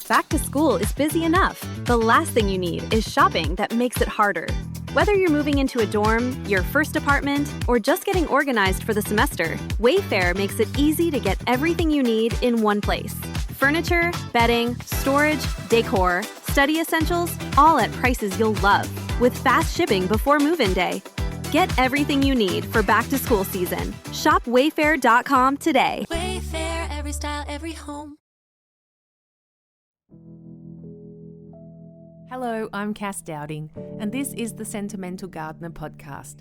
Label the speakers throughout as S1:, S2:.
S1: Back to school is busy enough. The last thing you need is shopping that makes it harder. Whether you're moving into a dorm, your first apartment, or just getting organized for the semester, Wayfair makes it easy to get everything you need in one place. Furniture, bedding, storage, decor, study essentials, all at prices you'll love, with fast shipping before move-in day. Get everything you need for back-to-school season. Shop Wayfair.com today.
S2: Wayfair, every style, every home.
S3: Hello, I'm Cass Dowding, and this is the Sentimental Gardener podcast,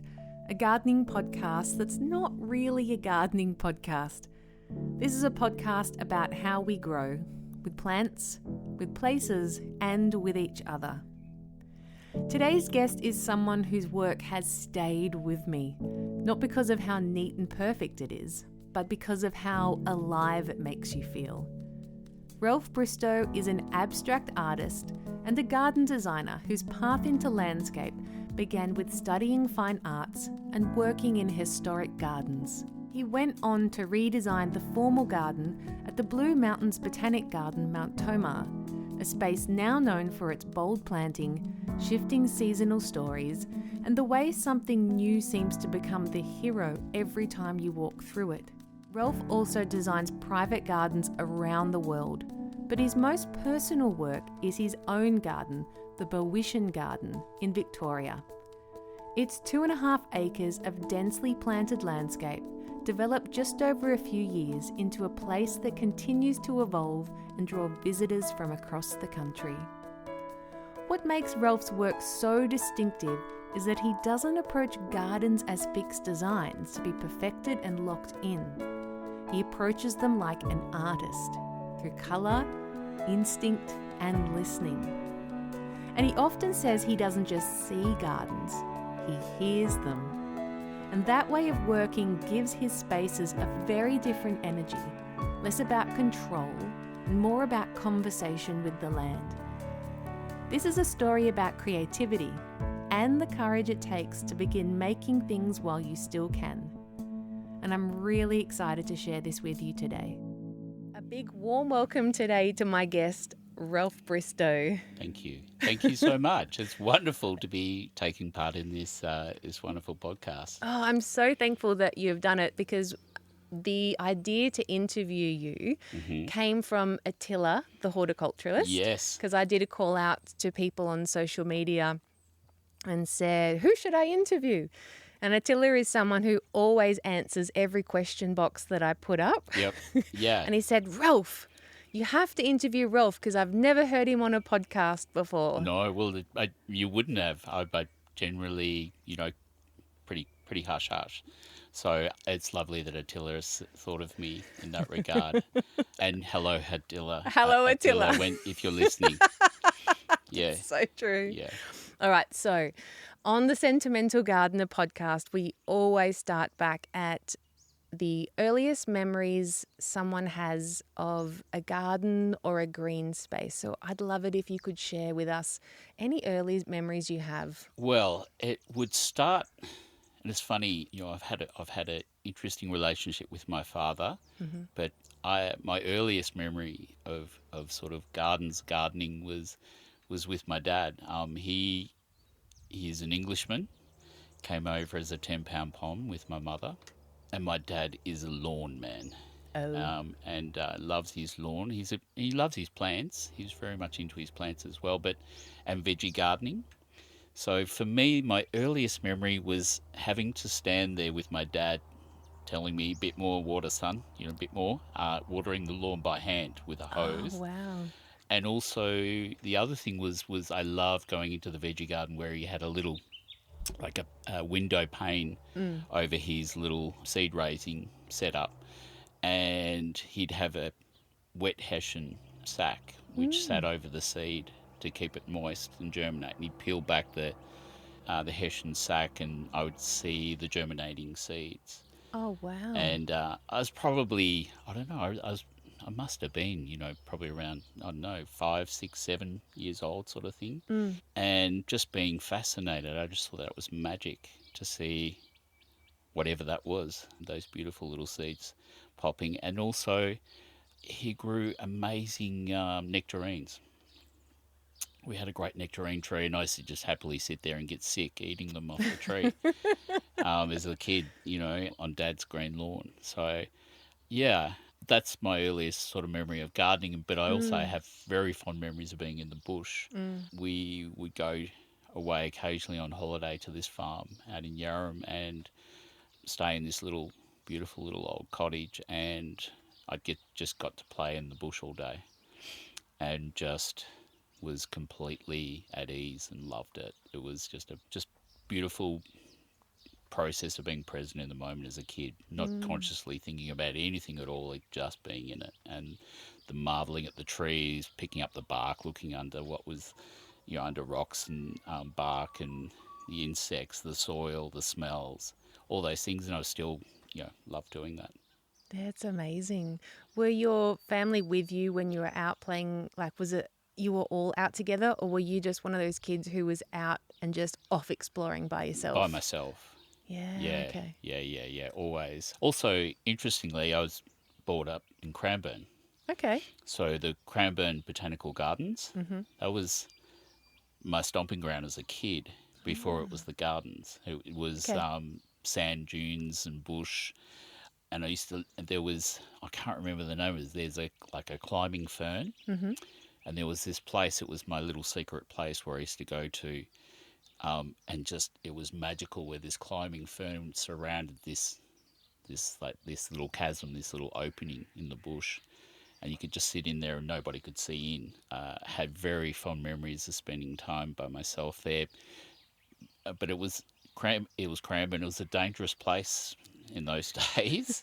S3: a gardening podcast that's not really a gardening podcast. This is a podcast about how we grow, with plants, with places, and with each other. Today's guest is someone whose work has stayed with me, not because of how neat and perfect it is, but because of how alive it makes you feel. Ralph Bristow is an abstract artist and a garden designer whose path into landscape began with studying fine arts and working in historic gardens. He went on to redesign the formal garden at the Blue Mountains Botanic Garden, Mount Tomah, a space now known for its bold planting, shifting seasonal stories, and the way something new seems to become the hero every time you walk through it. Ralph also designs private gardens around the world, but his most personal work is his own garden, the Barwitian Garden in Victoria. It's 2.5 acres of densely planted landscape, developed just over a few years into a place that continues to evolve and draw visitors from across the country. What makes Ralph's work so distinctive is that he doesn't approach gardens as fixed designs to be perfected and locked in. He approaches them like an artist, through colour, instinct, and listening. And he often says he doesn't just see gardens, he hears them. And that way of working gives his spaces a very different energy, less about control and more about conversation with the land. This is a story about creativity and the courage it takes to begin making things while you still can. And I'm really excited to share this with you today. A big warm welcome today to my guest, Ralph Bristow.
S4: Thank you. Thank you so much. It's wonderful to be taking part in this wonderful podcast.
S3: Oh, I'm so thankful that you've done it, because the idea to interview you came from Attila, the horticulturalist.
S4: Yes.
S3: Because I did a call out to people on social media and said, who should I interview? And Attila is someone who always answers every question box that I put up.
S4: Yep. Yeah.
S3: And he said, Ralph, you have to interview Ralph because I've never heard him on a podcast before.
S4: No, well, you wouldn't have. I generally, pretty hush-hush. So it's lovely that Attila has thought of me in that regard. And hello, Attila.
S3: Hello, Attila.
S4: If you're listening. Yeah.
S3: So true.
S4: Yeah.
S3: All right, so on the Sentimental Gardener podcast, we always start back at the earliest memories someone has of a garden or a green space. So I'd love it if you could share with us any early memories you have.
S4: Well, it would start, and it's funny, I've had an interesting relationship with my father, but my earliest memory of sort of gardening was with my dad. He's an Englishman, came over as a 10-pound pom with my mother, and my dad is a lawn man. And loves his lawn. He loves his plants. He's very much into his plants as well, and veggie gardening. So for me, my earliest memory was having to stand there with my dad, telling me, a bit more water, son, a bit more, watering the lawn by hand with a hose.
S3: Oh, wow.
S4: And also the other thing was I loved going into the veggie garden where he had a little, like a window pane over his little seed raising setup, and he'd have a wet hessian sack which sat over the seed to keep it moist and germinate. And he'd peel back the hessian sack, and I would see the germinating seeds.
S3: Oh, wow.
S4: And I was probably, I don't know, I must have been, probably around, 5, 6, 7 years old sort of thing. And just being fascinated, I just thought that was magic to see whatever that was, those beautiful little seeds popping. And also he grew amazing nectarines. We had a great nectarine tree, and I used to just happily sit there and get sick eating them off the tree as a kid, on Dad's green lawn. So, yeah, that's my earliest sort of memory of gardening. But I also have very fond memories of being in the bush. We would go away occasionally on holiday to this farm out in Yarram and stay in this little beautiful little old cottage, and just got to play in the bush all day, and just was completely at ease and loved it. It was just beautiful process of being present in the moment as a kid, not consciously thinking about anything at all, like just being in it, and the marveling at the trees, picking up the bark, looking under what was, under rocks and bark, and the insects, the soil, the smells, all those things, and I still, love doing that.
S3: That's amazing. Were your family with you when you were out playing? Like, was it you were all out together, or were you just one of those kids who was out and just off exploring by yourself?
S4: By myself.
S3: Yeah, okay.
S4: Yeah, always. Also, interestingly, I was brought up in Cranbourne.
S3: Okay.
S4: So the Cranbourne Botanical Gardens, that was my stomping ground as a kid before it was the gardens. It was sand dunes and bush. And I can't remember the name of it, there's a climbing fern. And there was this place, it was my little secret place where I used to go to. And just, it was magical where this climbing fern surrounded this little chasm, this little opening in the bush. And you could just sit in there and nobody could see in. Had very fond memories of spending time by myself there. But it was Cranbourne. It was a dangerous place in those days.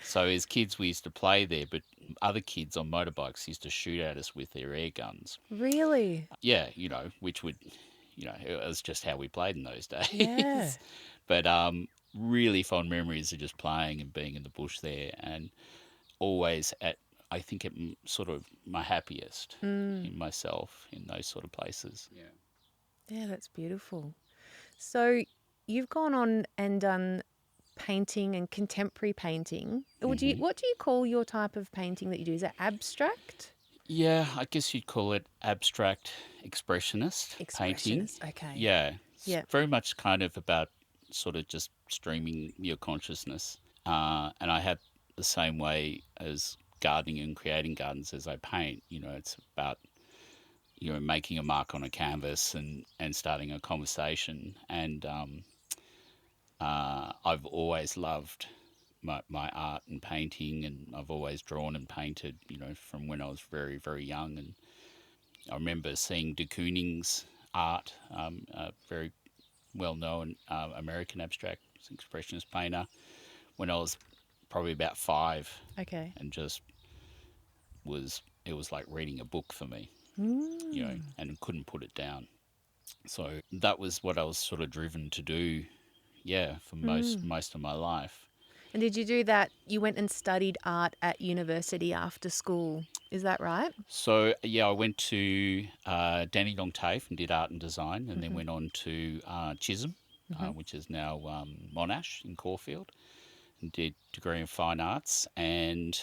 S4: So as kids, we used to play there, but other kids on motorbikes used to shoot at us with their air guns.
S3: Really?
S4: Yeah, which would, it was just how we played in those days.
S3: Yeah.
S4: But really fond memories of just playing and being in the bush there, and always I think at sort of my happiest in myself in those sort of places. Yeah.
S3: Yeah, that's beautiful. So you've gone on and done painting and contemporary painting. What do you call your type of painting that you do? Is it abstract?
S4: Yeah, I guess you'd call it abstract expressionist painting.
S3: Okay.
S4: Yeah.
S3: Yeah.
S4: It's very much kind of about sort of just streaming your consciousness. And I have the same way as gardening and creating gardens as I paint. It's about, making a mark on a canvas and starting a conversation. And I've always loved my art and painting, and I've always drawn and painted, from when I was very, very young. And I remember seeing de Kooning's art, a very well-known American abstract expressionist painter, when I was probably about 5.
S3: Okay.
S4: And just it was like reading a book for me, and couldn't put it down. So that was what I was sort of driven to do, for most of my life.
S3: And did you do that? You went and studied art at university after school. Is that right?
S4: So, I went to Dandenong TAFE and did art and design, and then went on to Chisholm, which is now Monash in Caulfield, and did degree in fine arts. And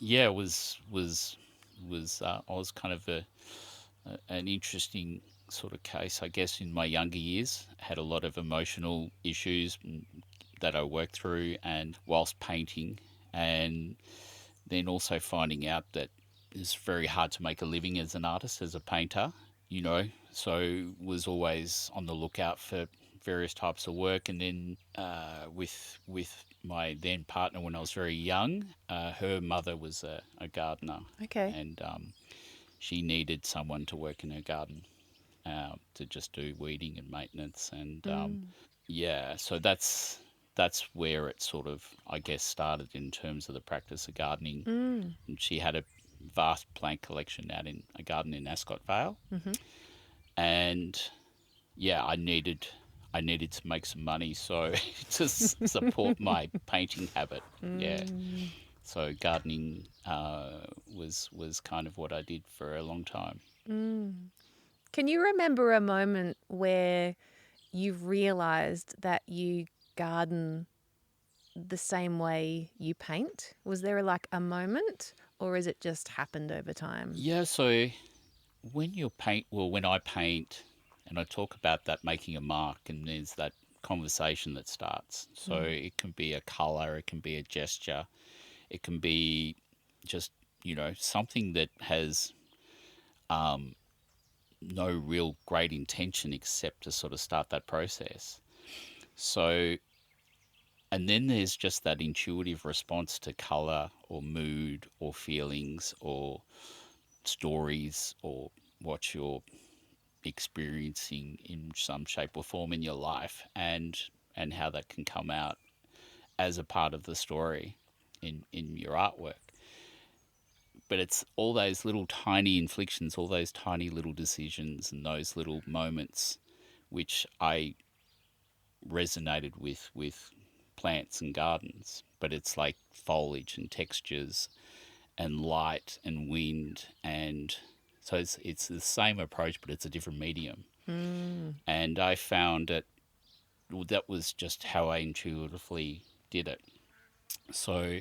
S4: I was kind of an interesting sort of case, I guess, in my younger years. Had a lot of emotional issues that I worked through, and whilst painting, and then also finding out that it's very hard to make a living as an artist, as a painter, so was always on the lookout for various types of work. And then with my then partner when I was very young, her mother was a gardener.
S3: Okay.
S4: And she needed someone to work in her garden, to just do weeding and maintenance. And so that's where it sort of, I guess, started in terms of the practice of gardening. And she had a vast plant collection out in a garden in Ascot Vale. And I needed to make some money to support my painting habit. So gardening was kind of what I did for a long time.
S3: Can you remember a moment where you realised that you garden the same way you paint? Was there like a moment, or is it just happened over time?
S4: Yeah, so when I paint and I talk about that making a mark, and there's that conversation that starts. So it can be a color, it can be a gesture, it can be just, something that has no real great intention except to sort of start that process. So, and then there's just that intuitive response to color or mood or feelings or stories or what you're experiencing in some shape or form in your life, and how that can come out as a part of the story in your artwork. But it's all those little tiny inflictions, all those tiny little decisions and those little moments which I resonated with plants and gardens. But it's like foliage and textures and light and wind, and so it's the same approach, but it's a different medium. And I found that was just how I intuitively did it. So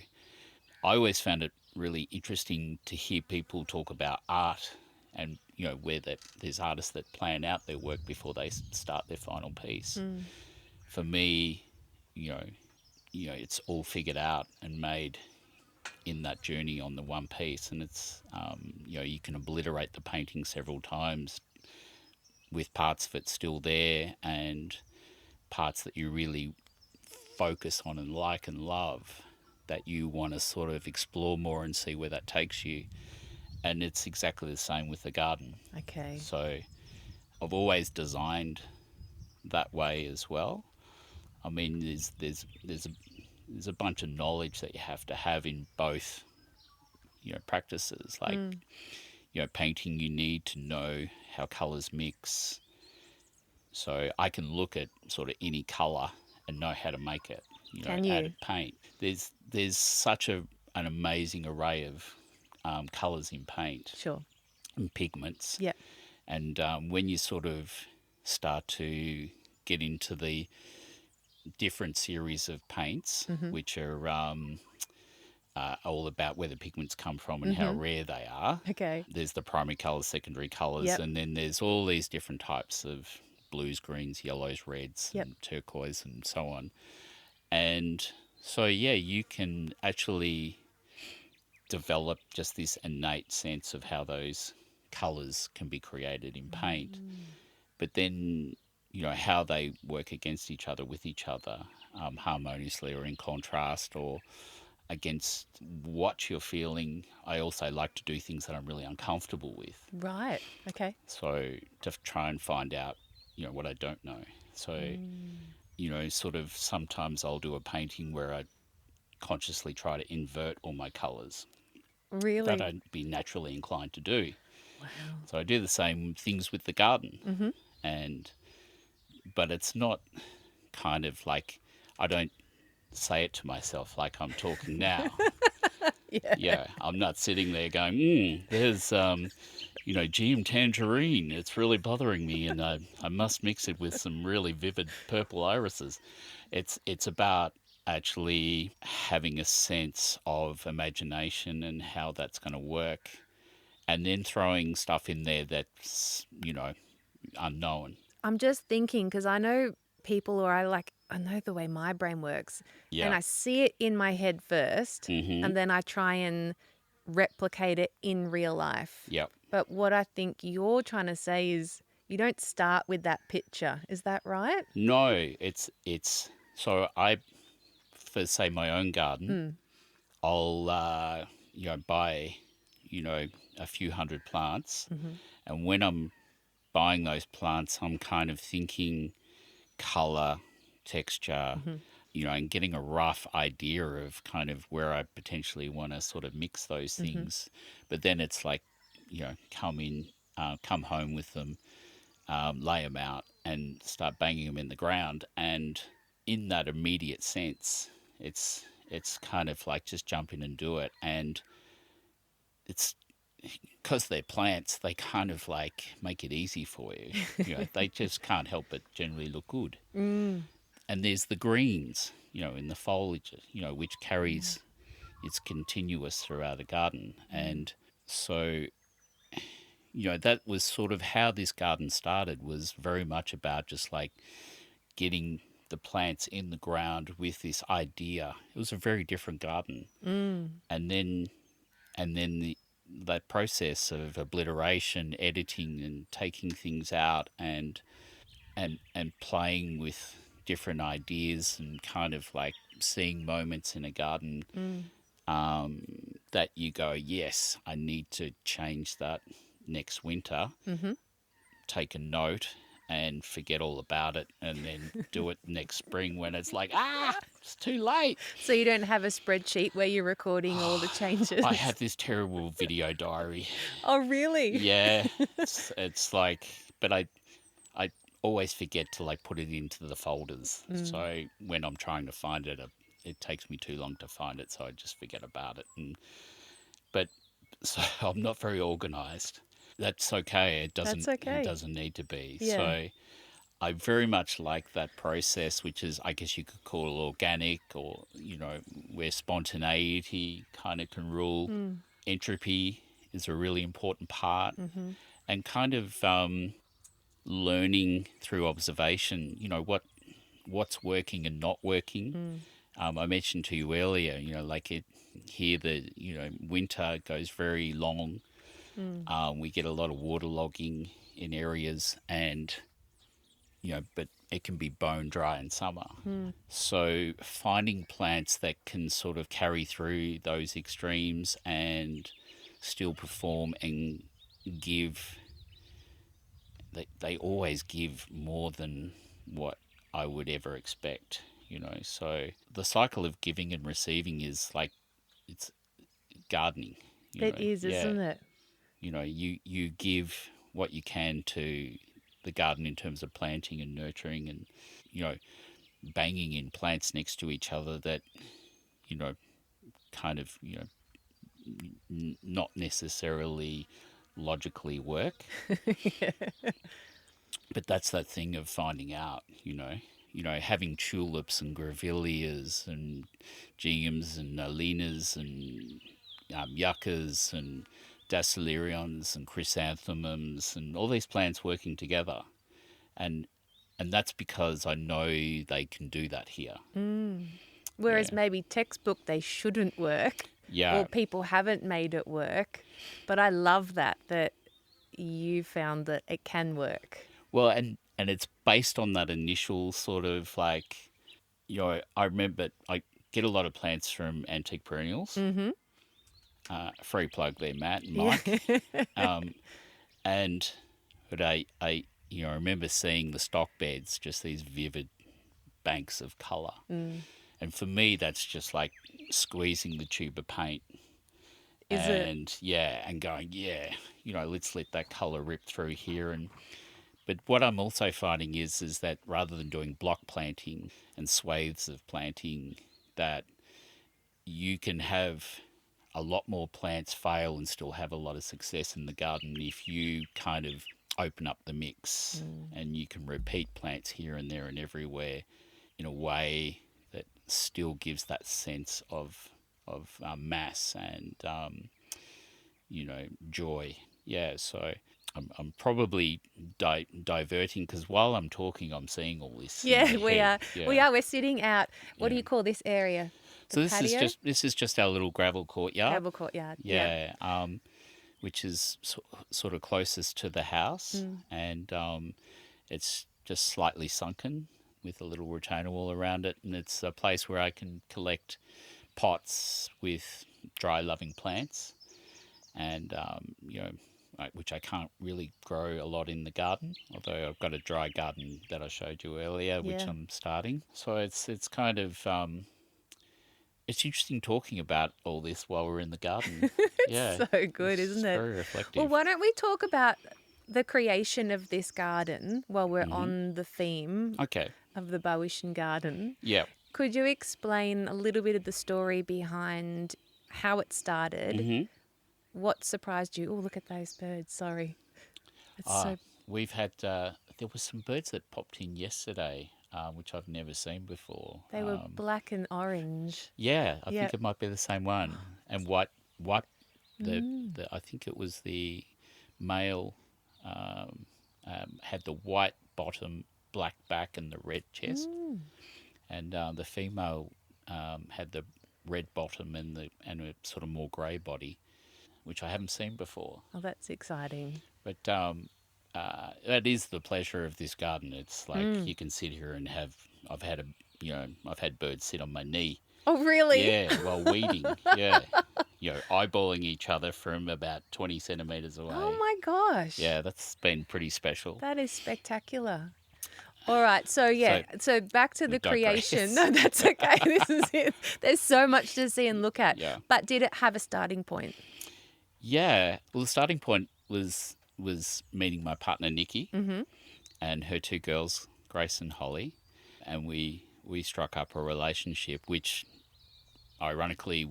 S4: I always found it really interesting to hear people talk about art, and where there's artists that plan out their work before they start their final piece. For me, it's all figured out and made in that journey on the one piece, and it's you can obliterate the painting several times with parts of it still there and parts that you really focus on and like and love, that you want to sort of explore more and see where that takes you. And it's exactly the same with the garden.
S3: Okay.
S4: So I've always designed that way as well. I mean, there's a bunch of knowledge that you have to have in both, practices. Like, painting, you need to know how colours mix. So I can look at sort of any colour and know how to make it,
S3: Can you?
S4: out of paint. There's such an amazing array of colours in paint
S3: Sure.
S4: and pigments.
S3: Yeah.
S4: And when you sort of start to get into the different series of paints, which are all about where the pigments come from and how rare they are.
S3: Okay.
S4: There's the primary colours, secondary colours,
S3: Yep.
S4: and then there's all these different types of blues, greens, yellows, reds,
S3: Yep.
S4: and turquoise, and so on. And so, yeah, you can actually develop just this innate sense of how those colours can be created in paint. But then, how they work against each other, with each other, harmoniously or in contrast or against what you're feeling. I also like to do things that I'm really uncomfortable with.
S3: Right. Okay.
S4: So to try and find out, what I don't know. So, sort of sometimes I'll do a painting where I consciously try to invert all my colours
S3: Really?
S4: that I'd be naturally inclined to do.
S3: Wow.
S4: So I do the same things with the garden. But it's not kind of like, I don't say it to myself like I'm talking now. Yeah, I'm not sitting there going, there's, GM tangerine. It's really bothering me, and I must mix it with some really vivid purple irises. It's about actually having a sense of imagination and how that's going to work, and then throwing stuff in there that's, unknown.
S3: I'm just thinking, because I know people, or I know the way my brain works,
S4: Yeah.
S3: and I see it in my head first,
S4: Mhm.
S3: and then I try and replicate it in real life.
S4: Yep.
S3: But what I think you're trying to say is you don't start with that picture. Is that right?
S4: No, it's so for say my own garden, I'll buy a few hundred plants, and when I'm buying those plants, I'm kind of thinking color, texture, and getting a rough idea of kind of where I potentially want to sort of mix those things. But then it's like, come home with them, lay them out and start banging them in the ground. And in that immediate sense, it's kind of like just jump in and do it. And it's because they're plants, they kind of like make it easy for you. They just can't help but generally look good. And there's the greens, in the foliage, which carries it's continuous throughout a garden. And so, that was sort of how this garden started, was very much about just like getting the plants in the ground with this idea. It was a very different garden. And then that process of obliteration, editing and taking things out and playing with different ideas and kind of like seeing moments in a garden that you go, yes, I need to change that next winter. Take a note and forget all about it, and then do it next spring when it's like, it's too late.
S3: So you don't have a spreadsheet where you're recording all the changes?
S4: I have this terrible video diary.
S3: Oh, really?
S4: Yeah, it's like, but I always forget to like put it into the folders. So when I'm trying to find it, it takes me too long to find it, so I just forget about it. But so I'm not very organised. That's okay. It doesn't.
S3: That's okay.
S4: It doesn't need to be.
S3: Yeah.
S4: So I very much like that process, which is, I guess you could call it organic, or where spontaneity kind of can rule. Entropy is a really important part, and kind of learning through observation. What's working and not working. I mentioned to you earlier, here the winter goes very long. We get a lot of waterlogging in areas, and but it can be bone dry in summer. So finding plants that can sort of carry through those extremes and still perform and give, they always give more than what I would ever expect. So the cycle of giving and receiving is like, it's gardening.
S3: It is, isn't it?
S4: You give what you can to the garden in terms of planting and nurturing, and banging in plants next to each other that kind of not necessarily logically work. But that's that thing of finding out. Having tulips and grevilleas and ginghams and alinas and yuccas and dasylirions and chrysanthemums and all these plants working together, and that's because I know they can do that here.
S3: Whereas maybe textbook they shouldn't work, or people haven't made it work. But I love that you found that it can work.
S4: Well, and it's based on that initial sort of like, I remember I get a lot of plants from Antique Perennials. Free plug there, Matt and Mike. But I remember seeing the stock beds, just these vivid banks of colour. And for me, that's just like squeezing the tube of paint.
S3: Is
S4: it? Yeah, and going, let's let that colour rip through here. But what I'm also finding is that rather than doing block planting and swathes of planting, that you can have a lot more plants fail and still have a lot of success in the garden if you kind of open up the mix, and you can repeat plants here and there and everywhere in a way that still gives that sense of mass and joy. Yeah, so I'm probably diverting, because while I'm talking, I'm seeing all this.
S3: Yeah, we are.
S4: Yeah.
S3: We are. We're sitting out. What do you call this area?
S4: So
S3: patio?
S4: this is just our little gravel courtyard.
S3: Gravel courtyard.
S4: Yeah. Which is sort of closest to the house, and it's just slightly sunken with a little retainer wall around it, and it's a place where I can collect pots with dry-loving plants, and which I can't really grow a lot in the garden, although I've got a dry garden that I showed you earlier, which I'm starting. So it's kind of it's interesting talking about all this while we're in the garden.
S3: So good, isn't it?
S4: Very reflective.
S3: Well, why don't we talk about the creation of this garden while we're on the theme of the Barwitian Garden?
S4: Yeah.
S3: Could you explain a little bit of the story behind how it started? What surprised you? Oh, look at those birds. Sorry. It's so...
S4: We've had, there were some birds that popped in yesterday. which I've never seen before.
S3: They were black and orange.
S4: Yeah, I
S3: Yep.
S4: think it might be the same one. And white. I think it was the male had the white bottom, black back, and the red chest, and the female had the red bottom and a sort of more grey body, which I haven't seen before.
S3: Oh, that's exciting.
S4: But that is the pleasure of this garden. It's like you can sit here and I've had birds sit on my knee.
S3: Oh, really?
S4: Yeah, while weeding. Yeah. Eyeballing each other from about 20 centimetres away.
S3: Oh, my gosh.
S4: Yeah, that's been pretty special.
S3: That is spectacular. All right. So back to the
S4: digress.
S3: creation. No, that's okay. This is it. There's so much to see and look at.
S4: Yeah.
S3: But did it have a starting point?
S4: Yeah. Well, the starting point was meeting my partner, Nikki, and her two girls, Grace and Holly. And we struck up a relationship, which ironically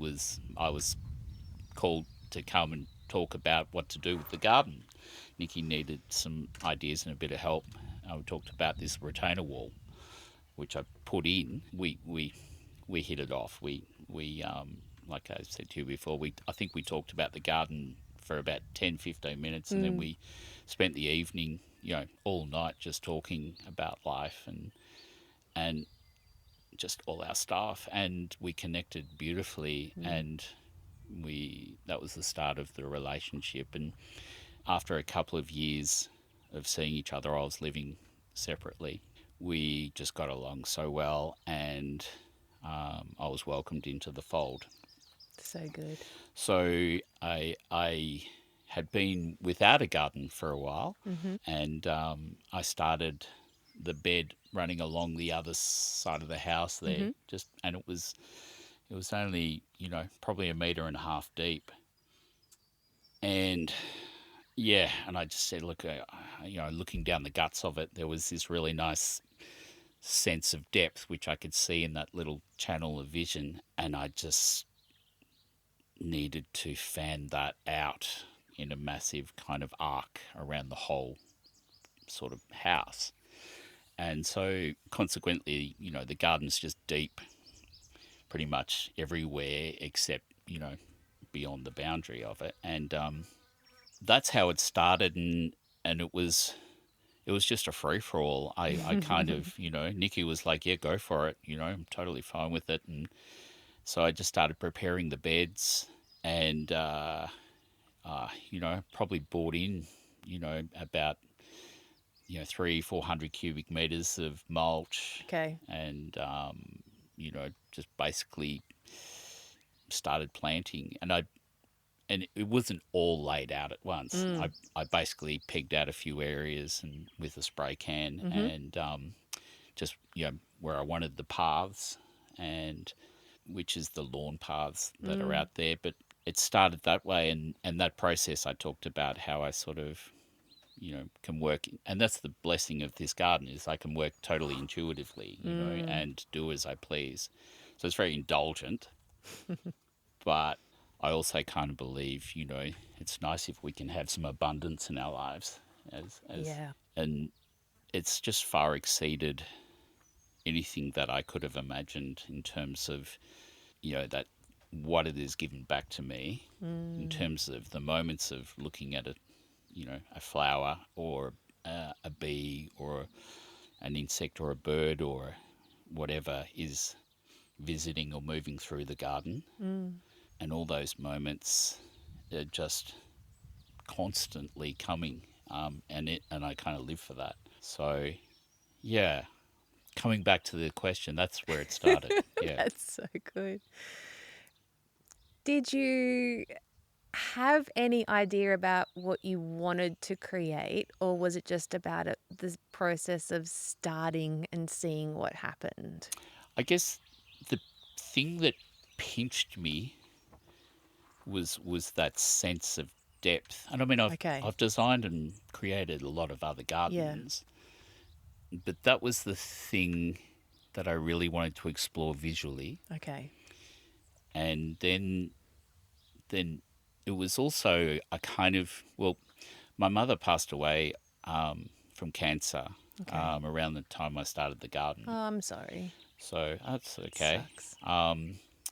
S4: I was called to come and talk about what to do with the garden. Nikki needed some ideas and a bit of help. We talked about this retainer wall, which I put in. We hit it off. We like I said to you before, I think we talked about the garden for about 10, 15 minutes, and then we spent the evening, all night just talking about life and just all our stuff, and we connected beautifully, and that was the start of the relationship. And after a couple of years of seeing each other, I was living separately. We just got along so well, and I was welcomed into the fold.
S3: So good.
S4: So I had been without a garden for a while, and I started the bed running along the other side of the house there, and it was only probably 1.5 meters deep, and I just said, look, looking down the guts of it, there was this really nice sense of depth which I could see in that little channel of vision, and I just needed to fan that out in a massive kind of arc around the whole sort of house. And so consequently, the garden's just deep pretty much everywhere except, beyond the boundary of it. And that's how it started, and it was just a free-for-all. I kind of, Nikki was like, yeah, go for it, I'm totally fine with it. And so I just started preparing the beds, and, probably brought in, about 300-400 cubic meters of mulch.
S3: Okay.
S4: And, just basically started planting. And it wasn't all laid out at once. I basically pegged out a few areas and with a spray can, and just, where I wanted the paths, and which is the lawn paths that are out there. But it started that way, and that process I talked about, how I sort of, can work. And that's the blessing of this garden, is I can work totally intuitively, and do as I please. So it's very indulgent, but I also kind of believe, it's nice if we can have some abundance in our lives. And it's just far exceeded anything that I could have imagined in terms of, that what it has given back to me, in terms of the moments of looking at a flower or a bee or an insect or a bird or whatever is visiting or moving through the garden. And all those moments are just constantly coming, and I kind of live for that. So, yeah, coming back to the question, that's where it started. Yeah.
S3: That's so good. Did you have any idea about what you wanted to create, or was it just about the process of starting and seeing what happened?
S4: I guess the thing that pinched me was that sense of depth. And I mean, I've designed and created a lot of other gardens, but that was the thing that I really wanted to explore visually.
S3: Okay.
S4: And then it was also a kind of, my mother passed away from cancer
S3: Okay.
S4: around the time I started the garden.
S3: Oh, I'm sorry.
S4: So that's okay.
S3: Sucks.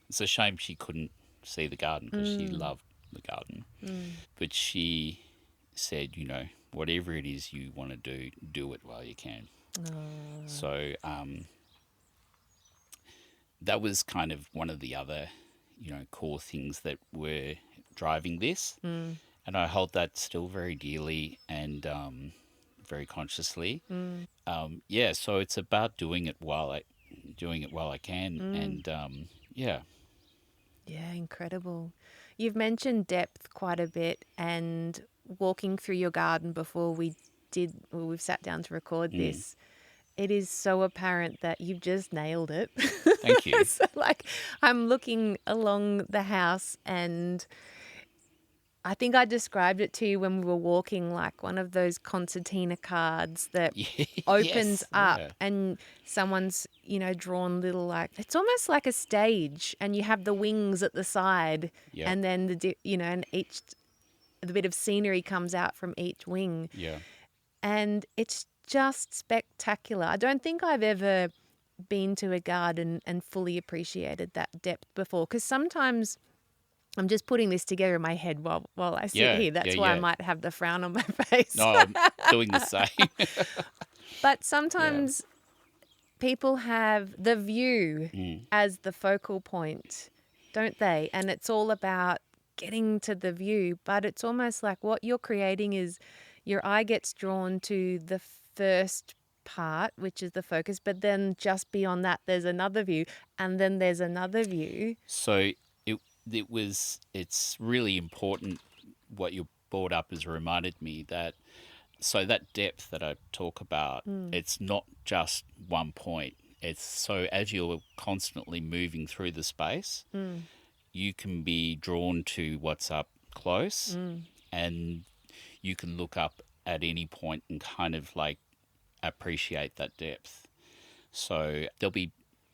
S4: It's a shame she couldn't see the garden because she loved the garden. But she said, whatever it is you want to do it while you can. So that was kind of one of the other, core things that were driving this. And I hold that still very dearly and very consciously. So it's about doing it while I can, and yeah.
S3: Yeah, incredible. You've mentioned depth quite a bit, and walking through your garden before we've sat down to record this. It is so apparent that you've just nailed it.
S4: Thank you.
S3: So, I'm looking along the house, and I think I described it to you when we were walking, like one of those concertina cards that opens up and someone's, drawn little, it's almost like a stage, and you have the wings at the side and then and the bit of scenery comes out from each wing.
S4: Yeah.
S3: And it's just spectacular. I don't think I've ever been to a garden and fully appreciated that depth before, because sometimes I'm just putting this together in my head while I sit here. That's why I might have the frown on my face.
S4: No, I'm doing the same.
S3: But sometimes people have the view as the focal point, don't they? And it's all about getting to the view, but it's almost like what you're creating is your eye gets drawn to the first part, which is the focus, but then just beyond that, there's another view, and then there's another view.
S4: So it's really important what you brought up has reminded me that depth that I talk about, it's not just one point. It's so as you're constantly moving through the space, you can be drawn to what's up close, and you can look up at any point and kind of appreciate that depth. So there'll be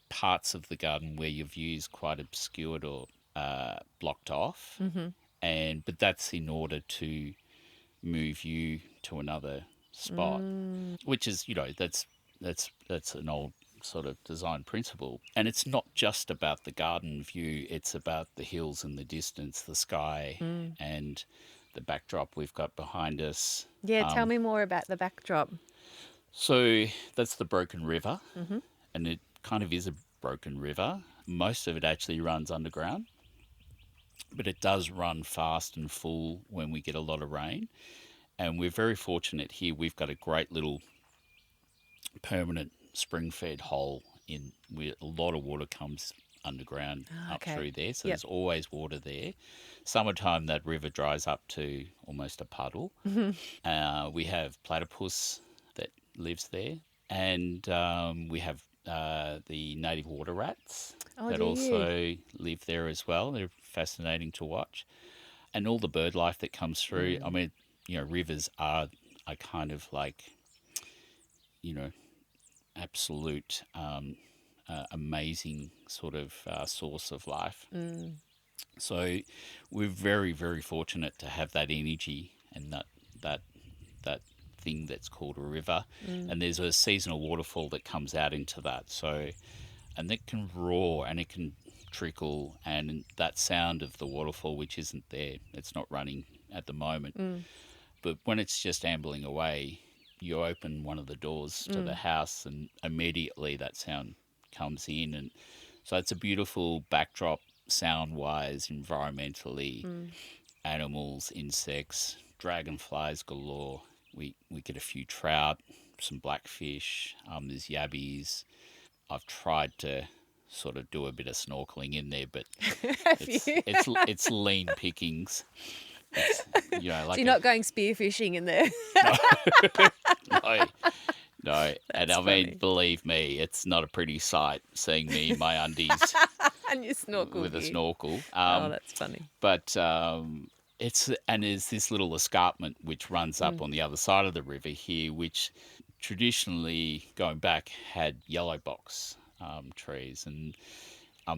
S4: parts of the garden where your view's quite obscured or blocked off, but that's in order to move you to another spot, which is that's an old sort of design principle. And it's not just about the garden view; it's about the hills in the distance, the sky, and the backdrop we've got behind us.
S3: Yeah, tell me more about the backdrop.
S4: So that's the Broken River, and it kind of is a broken river. Most of it actually runs underground, but it does run fast and full when we get a lot of rain. And we're very fortunate here. We've got a great little permanent spring-fed hole in where a lot of water comes underground up through there. So there's always water there. Summertime, that river dries up to almost a puddle. We have platypus that lives there. And we have the native water rats that also live there as well. They're fascinating to watch. And all the bird life that comes through. I mean, rivers are kind of absolute amazing sort of source of life. So we're very, very fortunate to have that energy and that thing that's called a river. And there's a seasonal waterfall that comes out into that. So, and it can roar and it can trickle, and that sound of the waterfall, which isn't there, it's not running at the moment. But when it's just ambling away, you open one of the doors to the house and immediately that sound comes in. And so it's a beautiful backdrop sound-wise, environmentally, animals, insects, dragonflies galore. We get a few trout, some blackfish, there's yabbies. I've tried to sort of do a bit of snorkeling in there, but it's lean pickings. So
S3: you're not going spearfishing in there?
S4: No. And I mean, believe me, it's not a pretty sight seeing me in my undies
S3: and your snorkel
S4: with a snorkel.
S3: Oh, that's funny.
S4: But there's this little escarpment which runs up on the other side of the river here, which traditionally, going back, had yellow box trees, and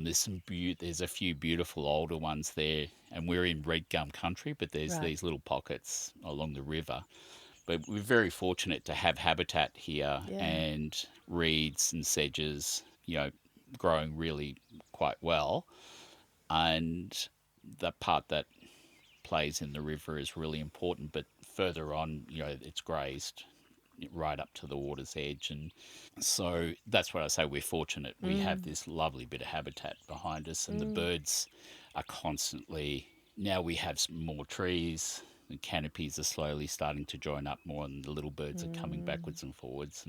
S4: there's a few beautiful older ones there, and we're in red gum country, but there's these little pockets along the river, But we're very fortunate to have habitat here
S3: Yeah.
S4: and reeds and sedges, growing really quite well. And the part that plays in the river is really important. But further on, it's grazed right up to the water's edge. And so that's what I say, we're fortunate. We have this lovely bit of habitat behind us, and the birds are constantly, now we have some more trees, the canopies are slowly starting to join up more, and the little birds are coming backwards and forwards.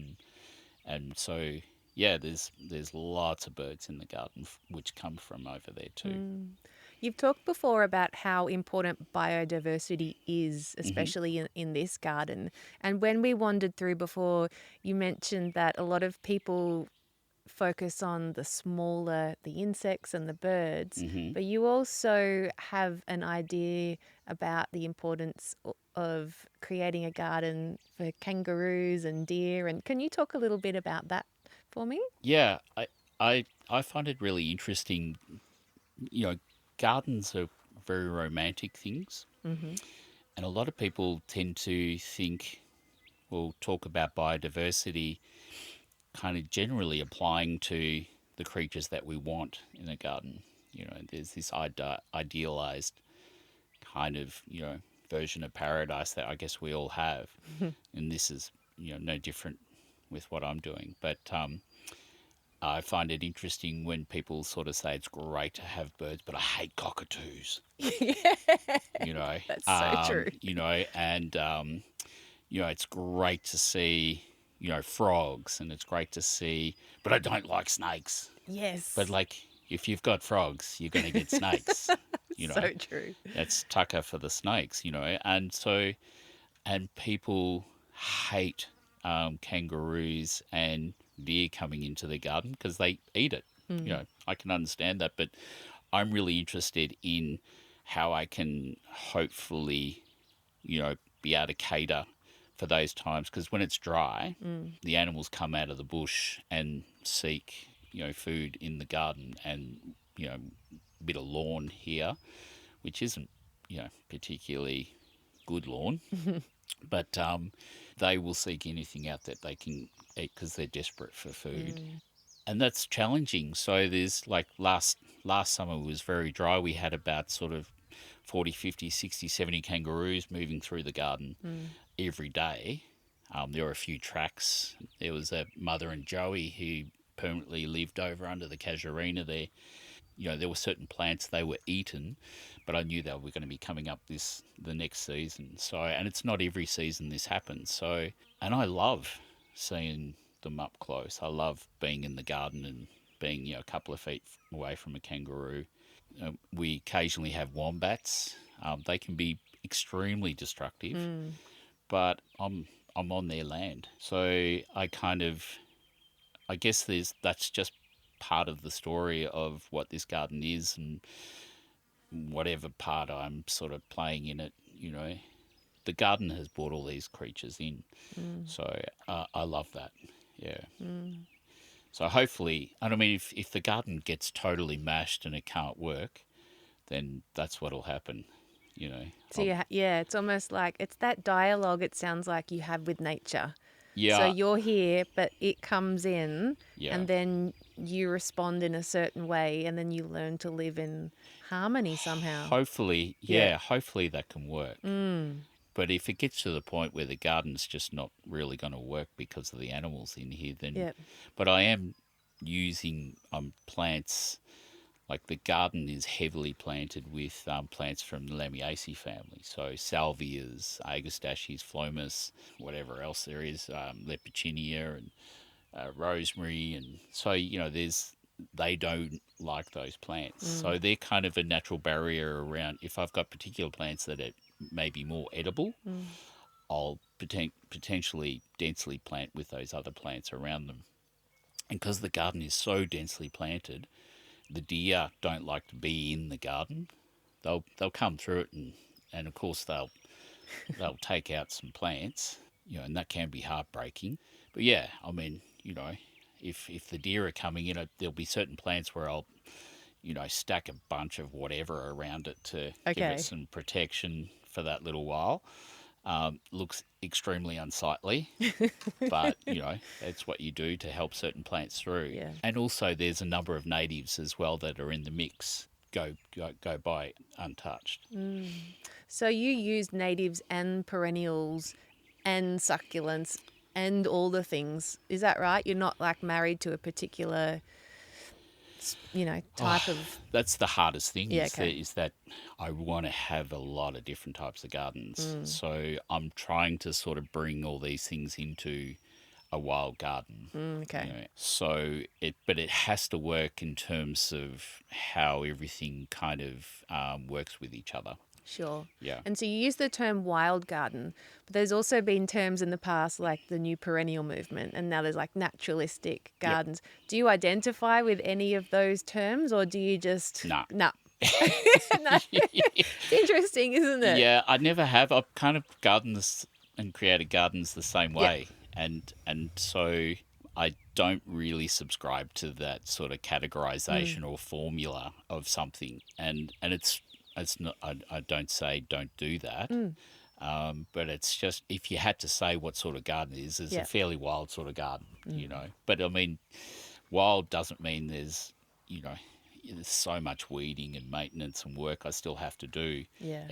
S4: And so, yeah, there's lots of birds in the garden which come from over there too.
S3: You've talked before about how important biodiversity is, especially in this garden. And when we wandered through before, you mentioned that a lot of people focus on the insects and the birds, but you also have an idea about the importance of creating a garden for kangaroos and deer. And can you talk a little bit about that for me?
S4: Yeah, I find it really interesting. Gardens are very romantic things, and a lot of people tend to think, well, talk about biodiversity kind of generally applying to the creatures that we want in a garden. There's this idealized kind of, version of paradise that I guess we all have. And this is, no different with what I'm doing. But I find it interesting when people sort of say it's great to have birds, but I hate cockatoos.
S3: That's so true.
S4: And it's great to see, frogs, and it's great to see, but I don't like snakes.
S3: Yes.
S4: But like, if you've got frogs, you're going to get snakes.
S3: So true.
S4: That's tucker for the snakes, and people hate kangaroos and deer coming into the garden because they eat it. I can understand that, but I'm really interested in how I can hopefully, be able to cater for those times, because when it's dry, the animals come out of the bush and seek, food in the garden, and, a bit of lawn here, which isn't, particularly good lawn, but they will seek anything out that they can eat because they're desperate for food. And that's challenging. So there's like last summer was very dry. We had about sort of 40, 50, 60, 70 kangaroos moving through the garden every day. There were a few tracks. There was a mother and Joey who permanently lived over under the casuarina there. There were certain plants they were eaten, but I knew they were going to be coming up the next season. So, and it's not every season this happens. So, and I love seeing them up close. I love being in the garden and being, a couple of feet away from a kangaroo. We occasionally have wombats. They can be extremely destructive, but I'm on their land, so I guess that's just part of the story of what this garden is, and whatever part I'm sort of playing in it, the garden has brought all these creatures in. So I love that. Yeah. So hopefully, and I mean, if the garden gets totally mashed and it can't work, then that's what'll happen.
S3: So it's almost like it's that dialogue, it sounds like, you have with nature.
S4: Yeah.
S3: So you're here, but it comes in,
S4: Yeah.
S3: and then you respond in a certain way, and then you learn to live in harmony somehow.
S4: Hopefully, hopefully that can work. But if it gets to the point where the garden's just not really going to work because of the animals in here, then...
S3: Yep.
S4: But I am using plants, like the garden is heavily planted with plants from the Lamiaceae family. So salvias, agastaches, phlomis, whatever else there is, lepichinia and rosemary. And so, they don't like those plants. So they're kind of a natural barrier around. If I've got particular plants that are maybe more edible, I'll potentially densely plant with those other plants around them. And because the garden is so densely planted, the deer don't like to be in the garden. They'll come through it, and of course they'll take out some plants, and that can be heartbreaking. But yeah, I mean, if the deer are coming in, there'll be certain plants where I'll, stack a bunch of whatever around it to give it some protection for that little while. looks extremely unsightly, but, that's what you do to help certain plants through.
S3: Yeah.
S4: And also there's a number of natives as well that are in the mix, go by untouched.
S3: So you use natives and perennials and succulents and all the things. Is that right? You're not like married to a particular, type of...
S4: That's the hardest thing
S3: Yeah,
S4: is that I want to have a lot of different types of gardens. So I'm trying to sort of bring all these things into a wild garden.
S3: Okay.
S4: But it has to work in terms of how everything kind of works with each other.
S3: Sure.
S4: Yeah.
S3: And so you use the term wild garden, but there's also been terms in the past like the new perennial movement, and now there's like naturalistic gardens. Yep. Do you identify with any of those terms, or do you just...
S4: No.
S3: No. No. It's interesting, isn't it?
S4: Yeah, I never have. I've kind of gardened and created gardens the same way. Yep. And so I don't really subscribe to that sort of categorization or formula of something. And it's not, I don't say don't do that, but it's just, if you had to say what sort of garden it is, it's a fairly wild sort of garden, But I mean, wild doesn't mean there's so much weeding and maintenance and work I still have to do.
S3: Yeah.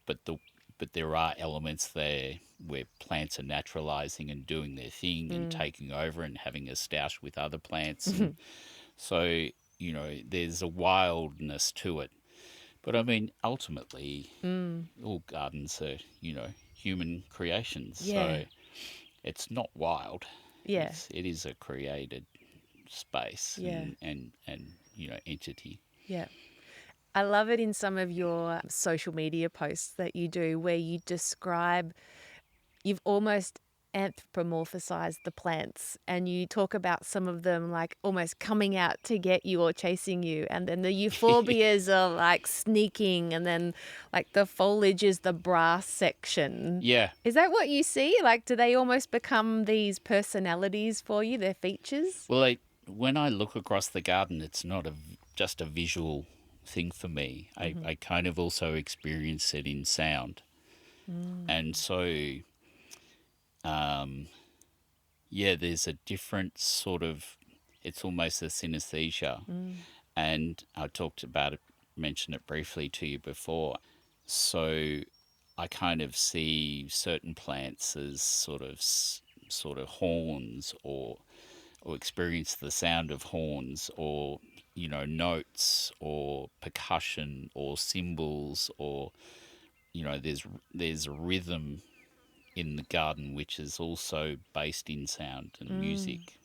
S4: But there are elements there where plants are naturalizing and doing their thing and taking over and having a stoush with other plants. And so, there's a wildness to it. But I mean, ultimately, all gardens are, human creations.
S3: Yeah.
S4: So it's not wild.
S3: Yeah.
S4: It is a created space and entity.
S3: Yeah. I love it in some of your social media posts that you do where you describe, you've almost anthropomorphized the plants, and you talk about some of them like almost coming out to get you or chasing you, and then the euphorbias are like sneaking, and then like the foliage is the brass section.
S4: Yeah.
S3: Is that what you see? Like, do they almost become these personalities for you, their features?
S4: Well, when I look across the garden, it's not just a visual thing for me. I kind of also experience it in sound. And so there's a different sort of, it's almost a synaesthesia. And I mentioned it briefly to you before. So I kind of see certain plants as sort of horns, or experience the sound of horns, or notes, or percussion, or cymbals, or there's a rhythm in the garden which is also based in sound and music.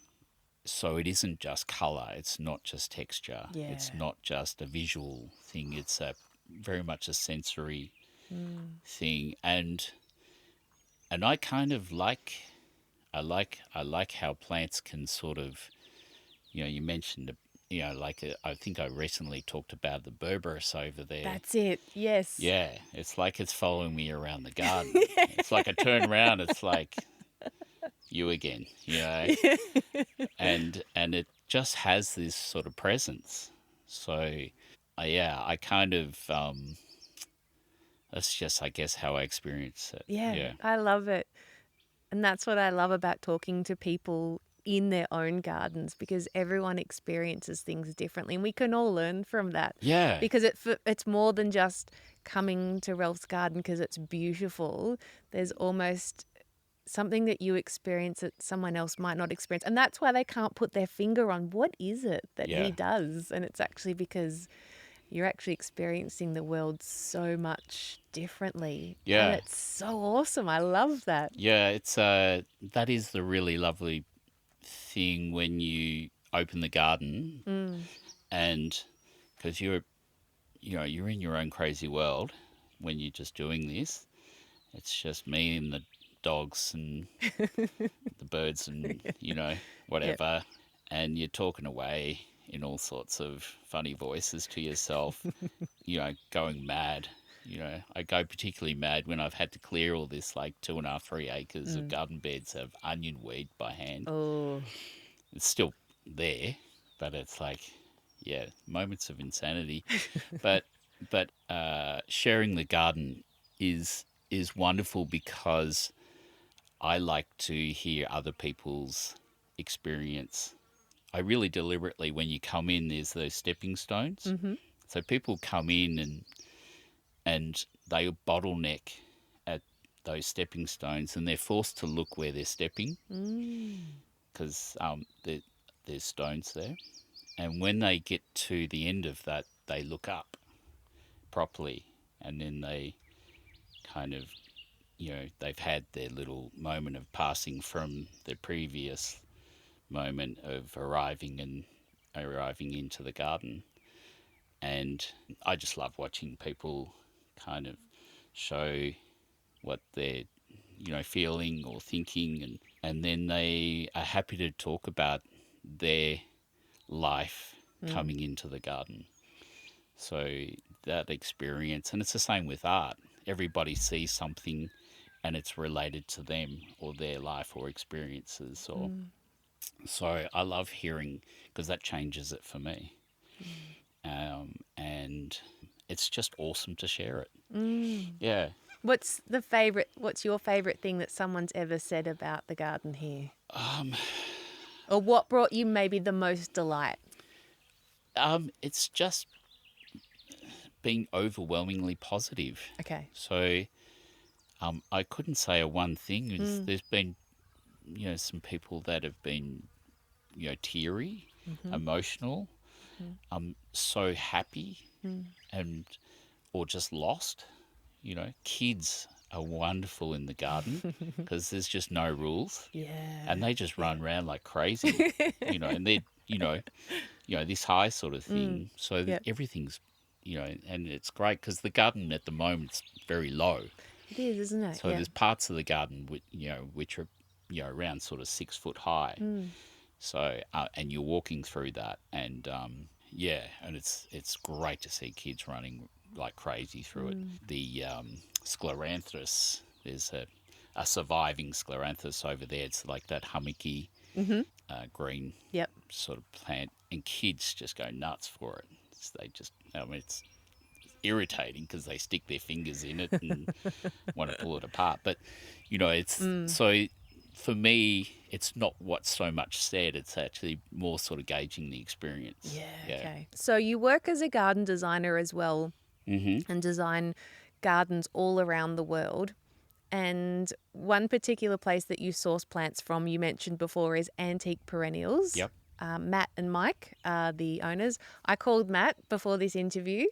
S4: So it isn't just colour, it's not just texture, it's not just a visual thing, it's very much a sensory thing. And I kind of I like how plants can sort of, you mentioned, I think I recently talked about the berberis over there.
S3: That's it, yes.
S4: Yeah, it's like it's following me around the garden. It's like I turn around, it's like, you again, and it just has this sort of presence. So, I kind of, that's just, I guess, how I experience it.
S3: Yeah, I love it. And that's what I love about talking to people in their own gardens, because everyone experiences things differently, and we can all learn from that.
S4: Yeah.
S3: Because it's more than just coming to Ralph's garden because it's beautiful. There's almost something that you experience that someone else might not experience. And that's why they can't put their finger on what is it that he does. And it's actually because you're actually experiencing the world so much differently.
S4: Yeah.
S3: And it's so awesome. I love that.
S4: Yeah, it's that is the really lovely thing when you open the garden, and because you're in your own crazy world when you're just doing this. It's just me and the dogs and the birds and whatever, and you're talking away in all sorts of funny voices to yourself, going mad. I go particularly mad when I've had to clear all this 2.5, 3 acres of garden beds of onion weed by hand.
S3: Oh,
S4: It's still there, but it's moments of insanity. but sharing the garden is is wonderful because I like to hear other people's experience. I really deliberately, when you come in, there's those stepping stones.
S3: Mm-hmm.
S4: So people come in and they bottleneck at those stepping stones, and they're forced to look where they're stepping because there's stones there. And when they get to the end of that, they look up properly, and then they kind of, they've had their little moment of passing from the previous moment of arriving into the garden. And I just love watching people kind of show what they're, feeling or thinking, and then they are happy to talk about their life coming into the garden. So that experience, and it's the same with art. Everybody sees something and it's related to them or their life or experiences. So I love hearing, because that changes it for me. And it's just awesome to share it. Yeah.
S3: What's your favourite thing that someone's ever said about the garden here? Or what brought you maybe the most delight?
S4: It's just being overwhelmingly positive.
S3: Okay.
S4: So I couldn't say a one thing. There's been, some people that have been, teary, emotional, so happy, and or just lost. Kids are wonderful in the garden because there's just no rules.
S3: Yeah.
S4: And they just run around like crazy, and they're, this high sort of thing. So everything's, and it's great because the garden at the moment's very low.
S3: It is, isn't it?
S4: So there's parts of the garden which are, around sort of 6 foot high. So, and you're walking through that, and and it's great to see kids running like crazy through it. The scleranthus, there's a surviving scleranthus over there. It's like that hummocky green sort of plant, and kids just go nuts for it. It's irritating because they stick their fingers in it and want to pull it apart. But, it's so for me, it's not what's so much said. It's actually more sort of gauging the experience.
S3: Yeah. Okay. So you work as a garden designer as well, and design gardens all around the world. And one particular place that you source plants from, you mentioned before, is Antique Perennials.
S4: Yep.
S3: Matt and Mike are the owners. I called Matt before this interview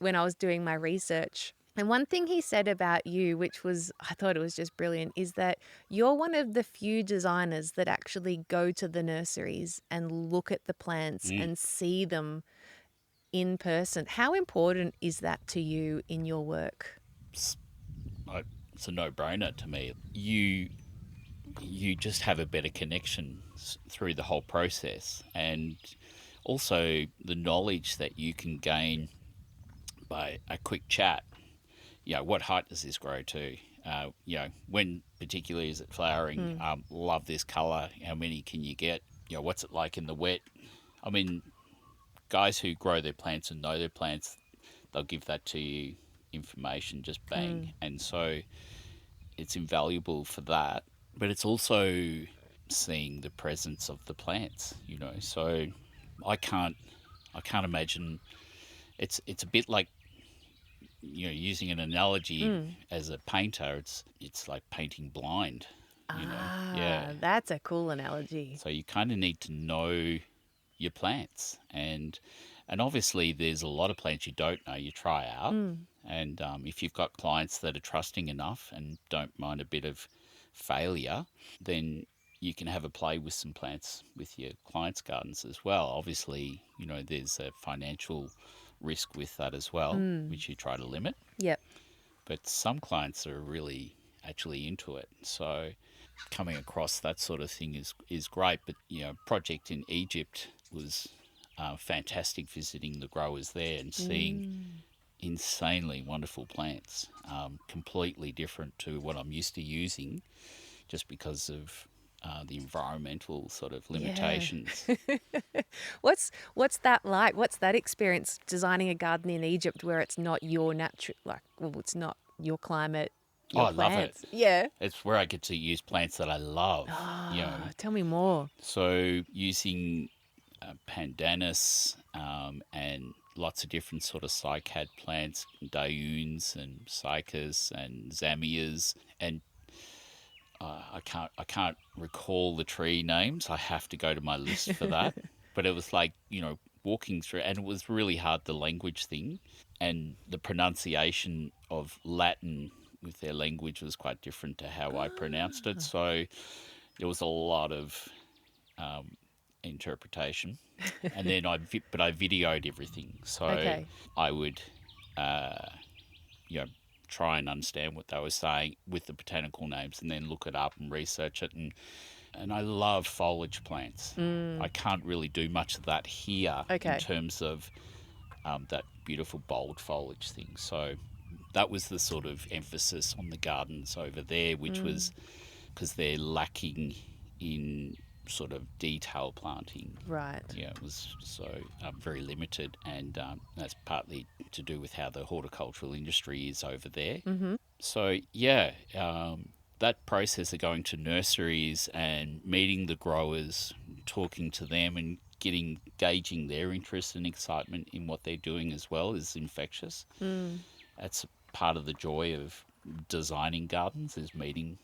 S3: when I was doing my research. And one thing he said about you, I thought it was just brilliant, is that you're one of the few designers that actually go to the nurseries and look at the plants and see them in person. How important is that to you in your work?
S4: It's a no-brainer to me. You just have a better connection through the whole process, and also the knowledge that you can gain by a quick chat. What height does this grow to? When particularly is it flowering? Love this colour. How many can you get? What's it like in the wet? I mean, guys who grow their plants and know their plants, they'll give that to you, information, just bang. And so it's invaluable for that. But it's also seeing the presence of the plants, So I can't imagine. It's a bit like, using an analogy as a painter. It's like painting blind.
S3: That's a cool analogy.
S4: So you kind of need to know your plants, and obviously there's a lot of plants you don't know. You try out, and if you've got clients that are trusting enough and don't mind a bit of failure, then you can have a play with some plants with your clients' gardens as well. Obviously, there's a financial risk with that as well, which you try to limit.
S3: Yep.
S4: But some clients are really actually into it. So coming across that sort of thing is great. But, project in Egypt was fantastic, visiting the growers there and seeing insanely wonderful plants, completely different to what I'm used to using, just because of the environmental sort of limitations.
S3: What's that like? What's that experience, designing a garden in Egypt where it's not your it's not your climate?
S4: Oh,
S3: your
S4: I love it.
S3: plants. Yeah.
S4: It's where I get to use plants that I love.
S3: Tell me more.
S4: So using pandanus and lots of different sort of cycad plants, dioons and cycas and zamias, and I can't recall the tree names. I have to go to my list for that. But it was like, walking through, and it was really hard, the language thing, and the pronunciation of Latin with their language was quite different to how I pronounced it. So there was a lot of interpretation, and then I videoed everything, so
S3: Okay.
S4: I would you know try and understand what they were saying with the botanical names, and then look it up and research it, and I love foliage plants. I can't really do much of that here in
S3: Okay.
S4: terms of that beautiful bold foliage thing. So that was the sort of emphasis on the gardens over there, which was because they're lacking in sort of detail planting.
S3: Right.
S4: Yeah, it was so very limited, and that's partly to do with how the horticultural industry is over there. Mm-hmm. So yeah, that process of going to nurseries and meeting the growers, talking to them, and gauging their interest and excitement in what they're doing as well is infectious. That's part of the joy of designing gardens, is meeting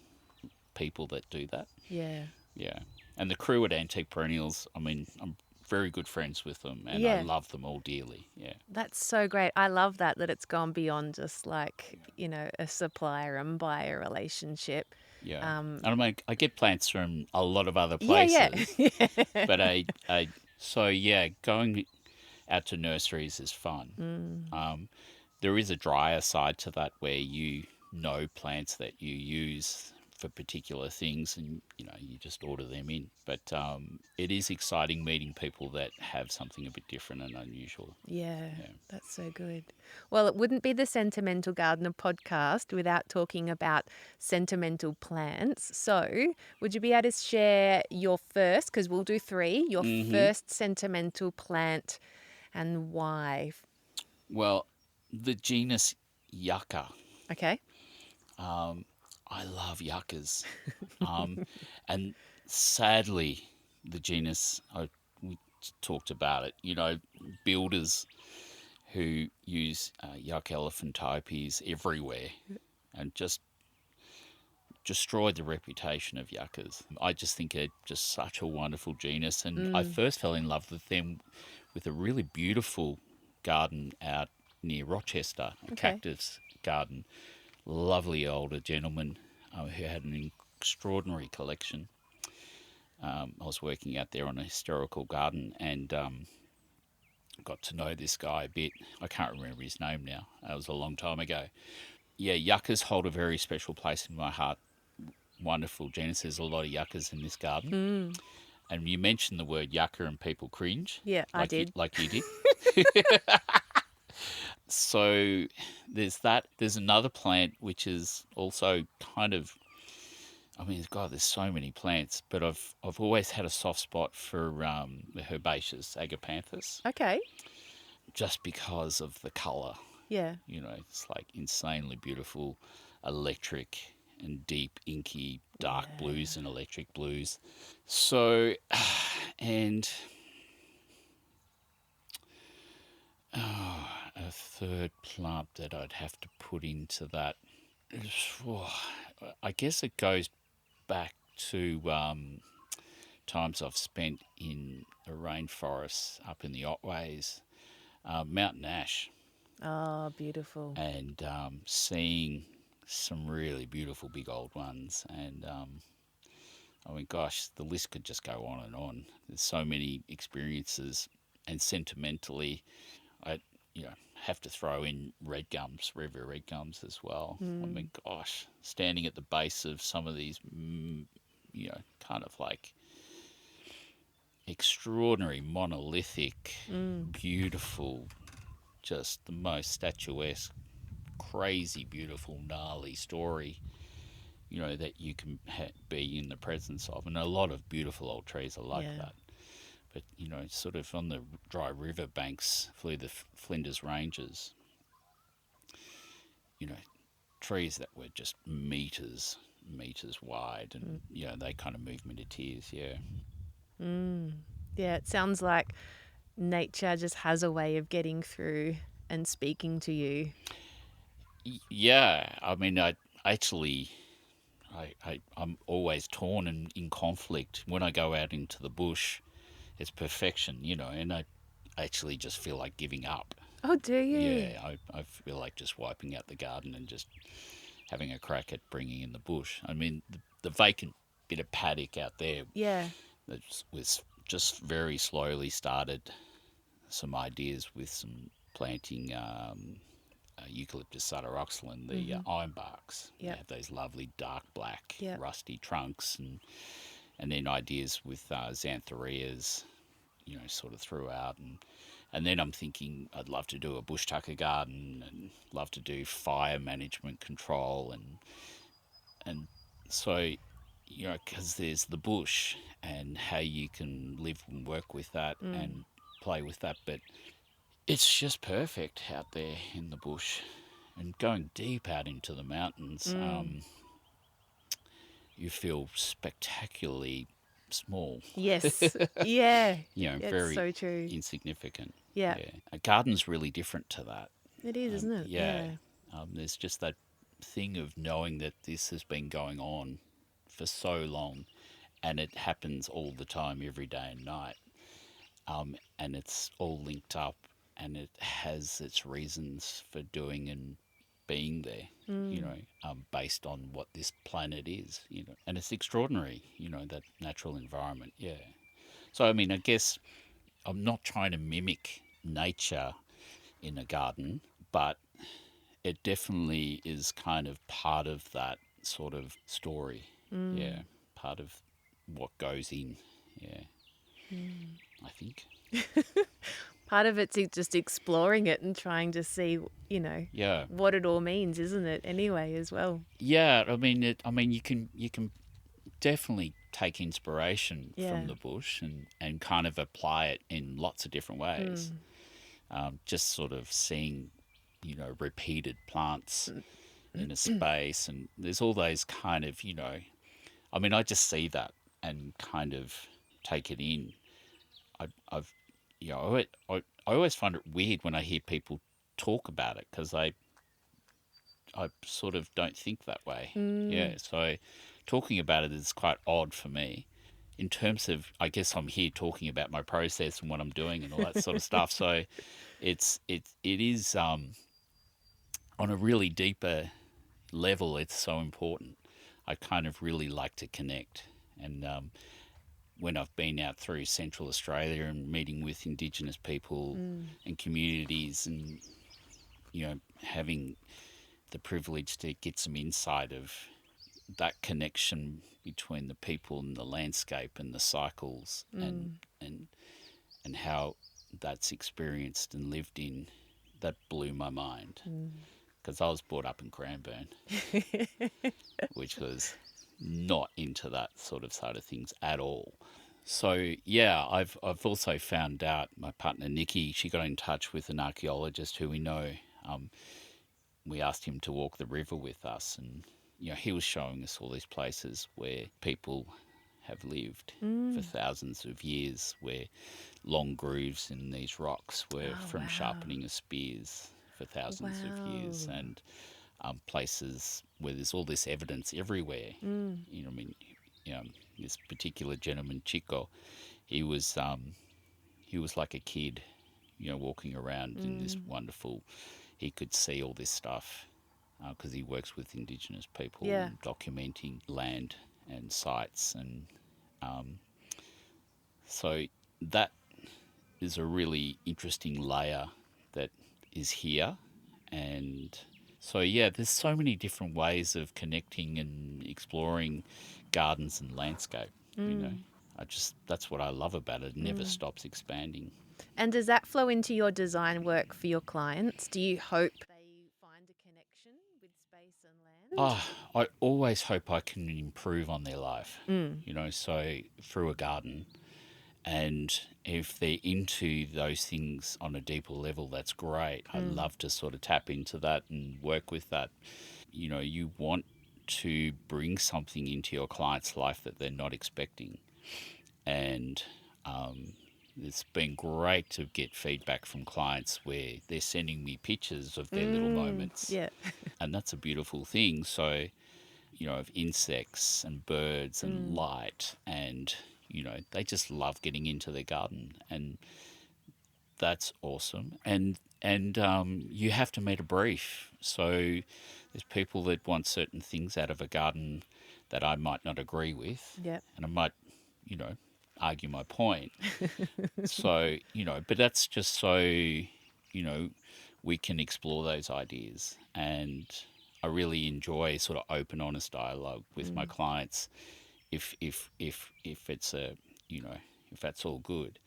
S4: people that do that.
S3: Yeah.
S4: Yeah. And the crew at Antique Perennials, I mean, I'm very good friends with them, and I
S3: Yeah.
S4: love them all dearly. Yeah.
S3: That's so great. I love that it's gone beyond just like, a supplier and buyer relationship.
S4: Yeah. And I mean, I get plants from a lot of other
S3: Yeah,
S4: places,
S3: yeah.
S4: but so yeah, going out to nurseries is fun. There is a drier side to that, where you know plants that you use for particular things, and you just order them in. But it is exciting meeting people that have something a bit different and unusual.
S3: Yeah,
S4: Yeah.
S3: that's so good. Well, it wouldn't be the Sentimental Gardener podcast without talking about sentimental plants. So, would you be able to share your first, because we'll do three, your first sentimental plant and why?
S4: Well, the genus Yucca.
S3: Okay.
S4: I love yuccas. And sadly, the genus, we talked about it, builders who use Yucca elephantiopes everywhere, and just destroyed the reputation of yuccas. I just think it's just such a wonderful genus, and I first fell in love with them with a really beautiful garden out near Rochester, a cactus garden. Lovely older gentleman who had an extraordinary collection. I was working out there on a historical garden, and got to know this guy a bit. I can't remember his name now. It was a long time ago. Yeah, yuccas hold a very special place in my heart. Wonderful genus. There's a lot of yuccas in this garden. And you mentioned the word yucca and people cringe.
S3: Yeah, I did.
S4: Like you did. So there's that. There's another plant which is also kind of, I mean, God, there's so many plants, but I've always had a soft spot for the herbaceous agapanthus,
S3: Okay.
S4: just because of the colour.
S3: Yeah.
S4: It's like insanely beautiful, electric and deep, inky, dark blues and electric blues. So, and a third plant that I'd have to put into that, I guess it goes back to times I've spent in the rainforests up in the Otways, mountain ash,
S3: Oh, beautiful.
S4: and seeing some really beautiful big old ones. And I mean, gosh, the list could just go on and on. There's so many experiences, and sentimentally, I have to throw in red gums, river red gums as well. I mean, gosh, standing at the base of some of these, kind of like extraordinary, monolithic, beautiful, just the most statuesque, crazy, beautiful, gnarly story, that you can be in the presence of. And a lot of beautiful old trees are like that. But, sort of on the dry river banks through the Flinders Ranges, trees that were just meters wide, and they kind of moved me to tears. Yeah.
S3: Yeah, it sounds like nature just has a way of getting through and speaking to you.
S4: Yeah, I mean, I'm always torn and in conflict. When I go out into the bush, it's perfection, and I actually just feel like giving up.
S3: Oh, do you?
S4: Yeah, I feel like just wiping out the garden and just having a crack at bringing in the bush. I mean, the vacant bit of paddock out there
S3: Yeah.
S4: that was just very slowly started some ideas with some planting Eucalyptus sadaroxylon, the ironbarks.
S3: Yep.
S4: They have those lovely dark black,
S3: Yep.
S4: rusty trunks, and then ideas with xanthorrhoeas, sort of throughout. And then I'm thinking I'd love to do a bush tucker garden and love to do fire management control. And so, because there's the bush and how you can live and work with that and play with that. But it's just perfect out there in the bush. And going deep out into the mountains, you feel spectacularly small.
S3: Yes. Yeah.
S4: Very
S3: It's so true.
S4: insignificant.
S3: Yeah.
S4: A garden's really different to that.
S3: It is, isn't it?
S4: Yeah. There's just that thing of knowing that this has been going on for so long, and it happens all the time, every day and night. And it's all linked up, and it has its reasons for doing and being there, based on what this planet is, and it's extraordinary, that natural environment. Yeah. So, I mean, I guess I'm not trying to mimic nature in a garden, but it definitely is kind of part of that sort of story. Yeah. Part of what goes in. Yeah. I think.
S3: Part of it's just exploring it and trying to see, what it all means, isn't it? Anyway, as well.
S4: Yeah, I mean, you can definitely take inspiration from the bush and kind of apply it in lots of different ways. Just sort of seeing, repeated plants in a space, and there's all those kind of, I mean, I just see that and kind of take it in. I always find it weird when I hear people talk about it, because I sort of don't think that way. Yeah, so talking about it is quite odd for me. In terms of, I guess I'm here talking about my process and what I'm doing and all that sort of stuff. So it is on a really deeper level. It's so important. I kind of really like to connect, and when I've been out through Central Australia and meeting with Indigenous people and communities, and having the privilege to get some insight of that connection between the people and the landscape and the cycles, and how that's experienced and lived in, that blew my mind, because I was brought up in Cranbourne, which was not into that sort of side of things at all. So yeah, I've also found out, my partner Nikki, she got in touch with an archaeologist who we know. We asked him to walk the river with us, and he was showing us all these places where people have lived for thousands of years, where long grooves in these rocks were from sharpening of spears for thousands of years, and places where there's all this evidence everywhere. This particular gentleman, Chico, he was like a kid, walking around in this wonderful. He could see all this stuff because he works with Indigenous people, and documenting land and sites, and so that is a really interesting layer that is here. And so there's so many different ways of connecting and exploring gardens and landscape. That's what I love about it. It never stops expanding.
S3: And does that flow into your design work for your clients? Do you hope they find a connection with space and land?
S4: I always hope I can improve on their life, so through a garden. And if they're into those things on a deeper level, that's great. I love to sort of tap into that and work with that. you want to bring something into your client's life that they're not expecting. And it's been great to get feedback from clients where they're sending me pictures of their little moments.
S3: Yeah.
S4: And that's a beautiful thing. So, of insects and birds and light, and, they just love getting into their garden. And that's awesome. And you have to meet a brief. So there's people that want certain things out of a garden that I might not agree with.
S3: Yeah.
S4: And I might, argue my point. So, but that's just so, we can explore those ideas. And I really enjoy sort of open, honest dialogue with my clients if it's if that's all good.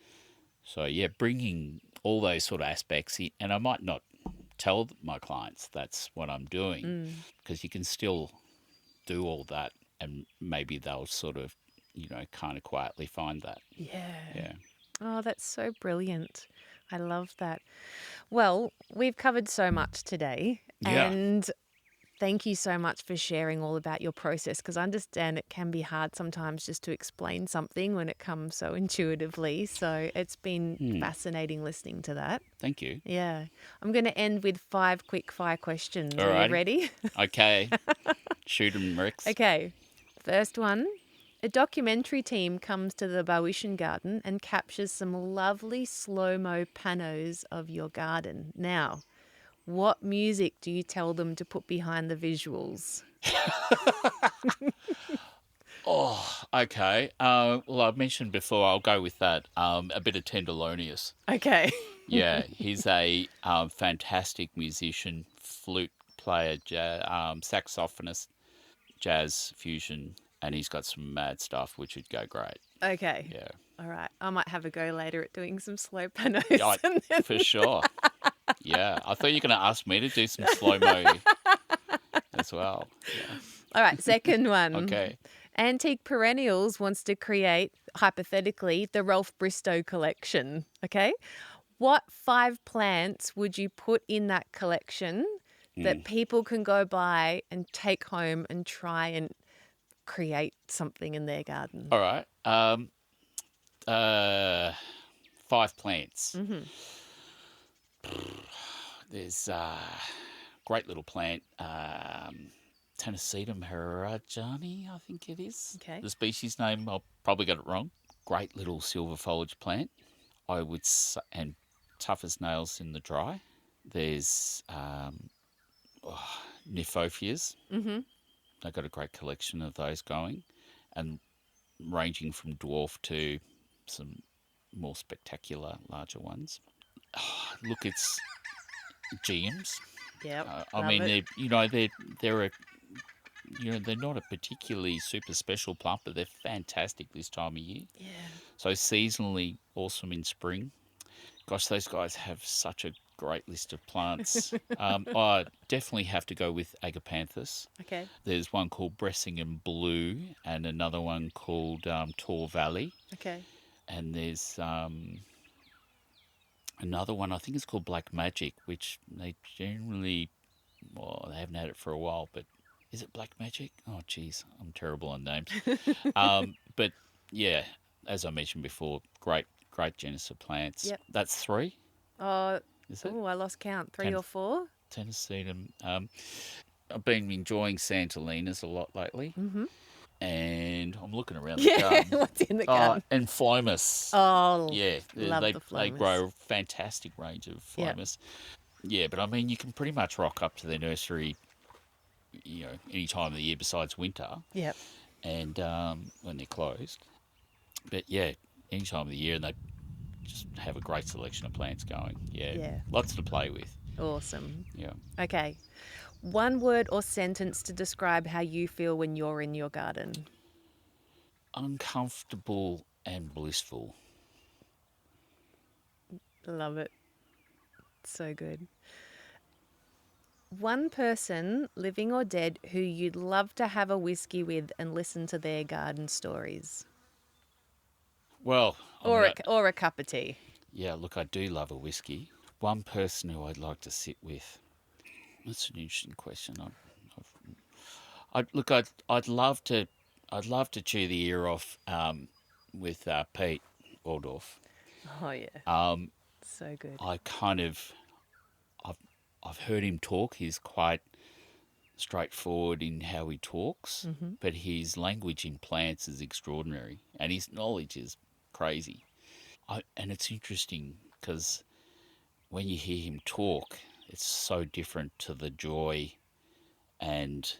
S4: So, yeah, bringing all those sort of aspects in, and I might not tell my clients that's what I'm doing, because you can still do all that and maybe they'll sort of, kind of quietly find that.
S3: Yeah.
S4: Yeah.
S3: Oh, that's so brilliant. I love that. Well, we've covered so much today.
S4: Yeah.
S3: And thank you so much for sharing all about your process, because I understand it can be hard sometimes just to explain something when it comes so intuitively. So it's been fascinating listening to that.
S4: Thank you.
S3: Yeah. I'm going to end with 5 quick fire questions.
S4: All
S3: Are
S4: right.
S3: you ready?
S4: Okay. Shoot 'em, Rex.
S3: Okay. First one. A documentary team comes to the Barwitian Garden and captures some lovely slow-mo panos of your garden. Now, what music do you tell them to put behind the visuals?
S4: Oh, okay. Well, I've mentioned before, I'll go with that. A bit of Tenderlonius.
S3: Okay.
S4: Yeah, he's a fantastic musician, flute player, saxophonist, jazz fusion, and he's got some mad stuff which would go great.
S3: Okay.
S4: Yeah.
S3: All right. I might have a go later at doing some slow panos.
S4: Yeah,
S3: and then-
S4: for sure. Yeah, I thought you were going to ask me to do some slow-mo as well. Yeah.
S3: All right. Second one.
S4: Okay.
S3: Antique Perennials wants to create, hypothetically, the Ralph Bristow collection. Okay. What 5 plants would you put in that collection that people can go buy and take home and try and create something in their garden?
S4: All right. 5 plants. There's a great little plant, Tennessee Harajani, I think it is.
S3: Okay.
S4: The species name, I'll probably got it wrong. Great little silver foliage plant. I would say, and tough as nails in the dry. There's Niphofias. They've got a great collection of those going, and ranging from dwarf to some more spectacular, larger ones. Look, it's GMs.
S3: Yeah.
S4: I mean, they're not a particularly super special plant, but they're fantastic this time of year.
S3: Yeah.
S4: So seasonally awesome in spring. Gosh, those guys have such a great list of plants. I definitely have to go with Agapanthus.
S3: Okay.
S4: There's one called Bressingham Blue and another one called Tor Valley.
S3: Okay.
S4: And there's another one, I think it's called Black Magic, which they generally, well, they haven't had it for a while, but is it Black Magic? Oh, geez, I'm terrible on names. But yeah, as I mentioned before, great genus of plants.
S3: Yep.
S4: That's 3.
S3: Oh,
S4: Is it?
S3: I lost count. 3 or 4?
S4: Tennessee. I've been enjoying Santalinas a lot lately. And I'm looking around the garden.
S3: What's in the garden?
S4: And Phlomis.
S3: Oh,
S4: Yeah,
S3: love
S4: they
S3: the Phlomis.
S4: grow a fantastic range of Phlomis. Yeah, but I mean, you can pretty much rock up to their nursery, any time of the year besides winter.
S3: Yep.
S4: And when they're closed. But yeah, any time of the year, and they just have a great selection of plants going. Yeah. Lots to play with.
S3: Awesome.
S4: Yeah.
S3: Okay. 1 word or sentence to describe how you feel when you're in your garden.
S4: Uncomfortable and blissful.
S3: Love it. So good. 1 person, living or dead, who you'd love to have a whiskey with and listen to their garden stories.
S4: Well,
S3: Or a cup of tea.
S4: yeah, look, I do love a whiskey. 1 person who I'd like to sit with. That's an interesting question. I've I'd love to chew the ear off with Pete Waldorf.
S3: Oh, yeah. So good.
S4: I've heard him talk. He's quite straightforward in how he talks, but his language in plants is extraordinary, and his knowledge is crazy. And it's interesting because when you hear him talk, it's so different to the joy and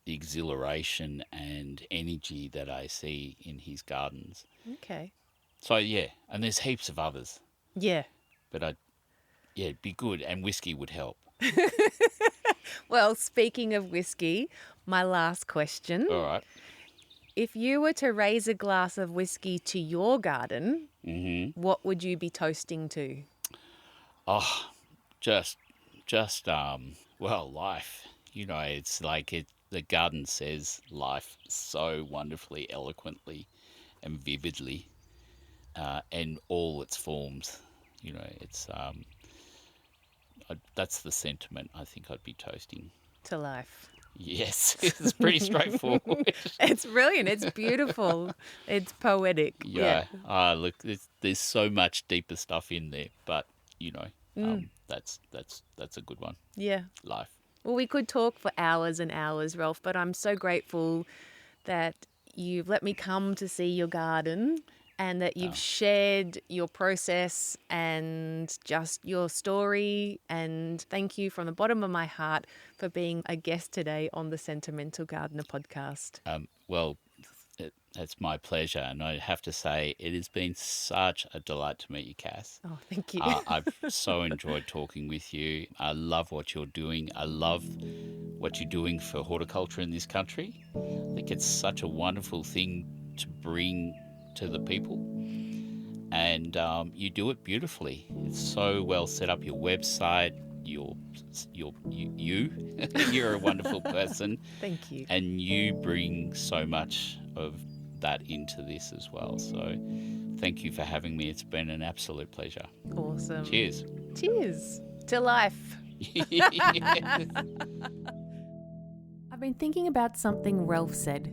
S4: the exhilaration and energy that I see in his gardens.
S3: Okay.
S4: So, yeah, and there's heaps of others.
S3: Yeah.
S4: But it'd be good, and whiskey would help.
S3: Well, speaking of whiskey, my last question.
S4: All right.
S3: If you were to raise a glass of whiskey to your garden, what would you be toasting to?
S4: Oh, just life. You know, it's like the garden says life so wonderfully, eloquently, and vividly, in all its forms. You know, it's that's the sentiment I think I'd be toasting.
S3: To life.
S4: Yes, it's pretty straightforward.
S3: It's brilliant. It's beautiful. It's poetic.
S4: Yeah. Look, there's so much deeper stuff in there, but you know, that's a good one.
S3: Yeah.
S4: Life.
S3: Well, we could talk for hours and hours, Ralph, but I'm so grateful that you've let me come to see your garden and that you've shared your process and just your story. And thank you from the bottom of my heart for being a guest today on the Sentimental Gardener podcast.
S4: Well, it's my pleasure. And I have to say, it has been such a delight to meet you, Cass.
S3: Oh, thank you.
S4: I've so enjoyed talking with you. I love what you're doing. I love what you're doing for horticulture in this country. I think it's such a wonderful thing to bring to the people, and you do it beautifully. It's so well set up. Your website, you're a wonderful person.
S3: Thank you.
S4: And you bring so much of that into this as well. So thank you for having me. It's been an absolute pleasure.
S3: Awesome.
S4: Cheers.
S3: Cheers to life. I've been thinking about something Ralph said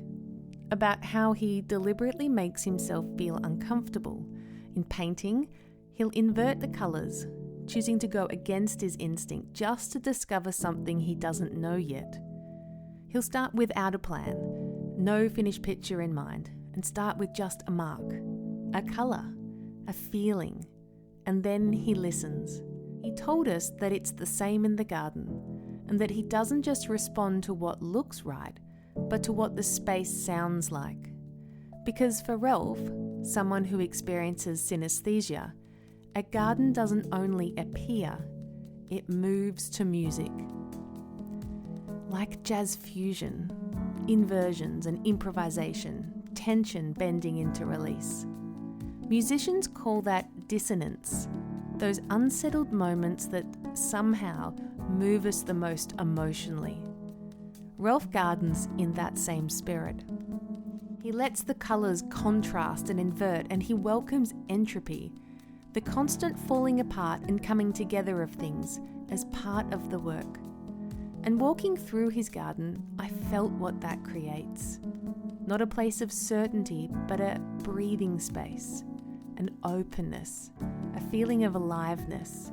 S3: about how he deliberately makes himself feel uncomfortable. In painting, he'll invert the colours, choosing to go against his instinct just to discover something he doesn't know yet. He'll start without a plan, no finished picture in mind, and start with just a mark, a colour, a feeling, and then he listens. He told us that it's the same in the garden, and that he doesn't just respond to what looks right, but to what the space sounds like. Because for Ralph, someone who experiences synaesthesia, a garden doesn't only appear, it moves to music. Like jazz fusion, inversions and improvisation, tension bending into release. Musicians call that dissonance, those unsettled moments that somehow move us the most emotionally. Ralph gardens in that same spirit. He lets the colours contrast and invert, and he welcomes entropy, the constant falling apart and coming together of things, as part of the work. And walking through his garden, I felt what that creates. Not a place of certainty, but a breathing space, an openness, a feeling of aliveness,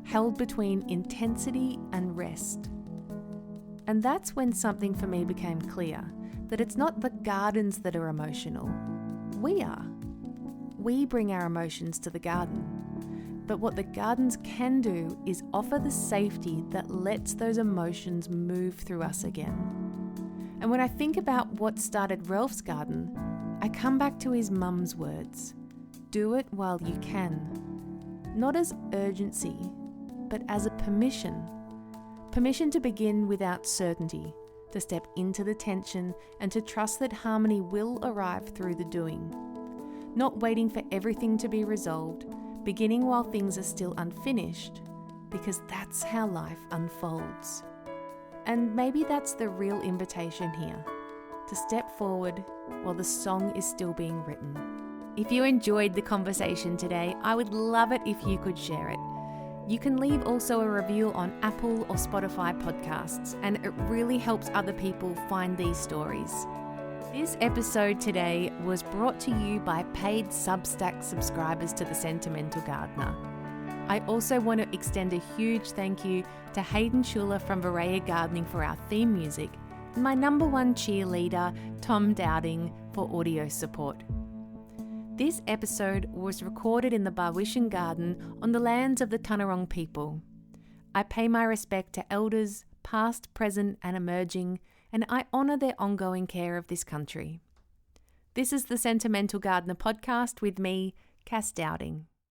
S3: held between intensity and rest. And that's when something for me became clear, that it's not the gardens that are emotional. We are. We bring our emotions to the garden. But what the gardens can do is offer the safety that lets those emotions move through us again. And when I think about what started Ralph's garden, I come back to his mum's words. Do it while you can. Not as urgency, but as a permission. Permission to begin without certainty, to step into the tension and to trust that harmony will arrive through the doing. Not waiting for everything to be resolved, beginning while things are still unfinished, because that's how life unfolds. And maybe that's the real invitation here, to step forward while the song is still being written. If you enjoyed the conversation today, I would love it if you could share it. You can leave also a review on Apple or Spotify podcasts, and it really helps other people find these stories. This episode today was brought to you by paid Substack subscribers to The Sentimental Gardener. I also want to extend a huge thank you to Hayden Schuler from Barwitian Gardening for our theme music, and my number one cheerleader, Tom Dowding, for audio support. This episode was recorded in the Barwitian Garden on the lands of the Tanarong people. I pay my respect to elders, past, present and emerging, and I honour their ongoing care of this country. This is the Sentimental Gardener podcast with me, Cass Dowding.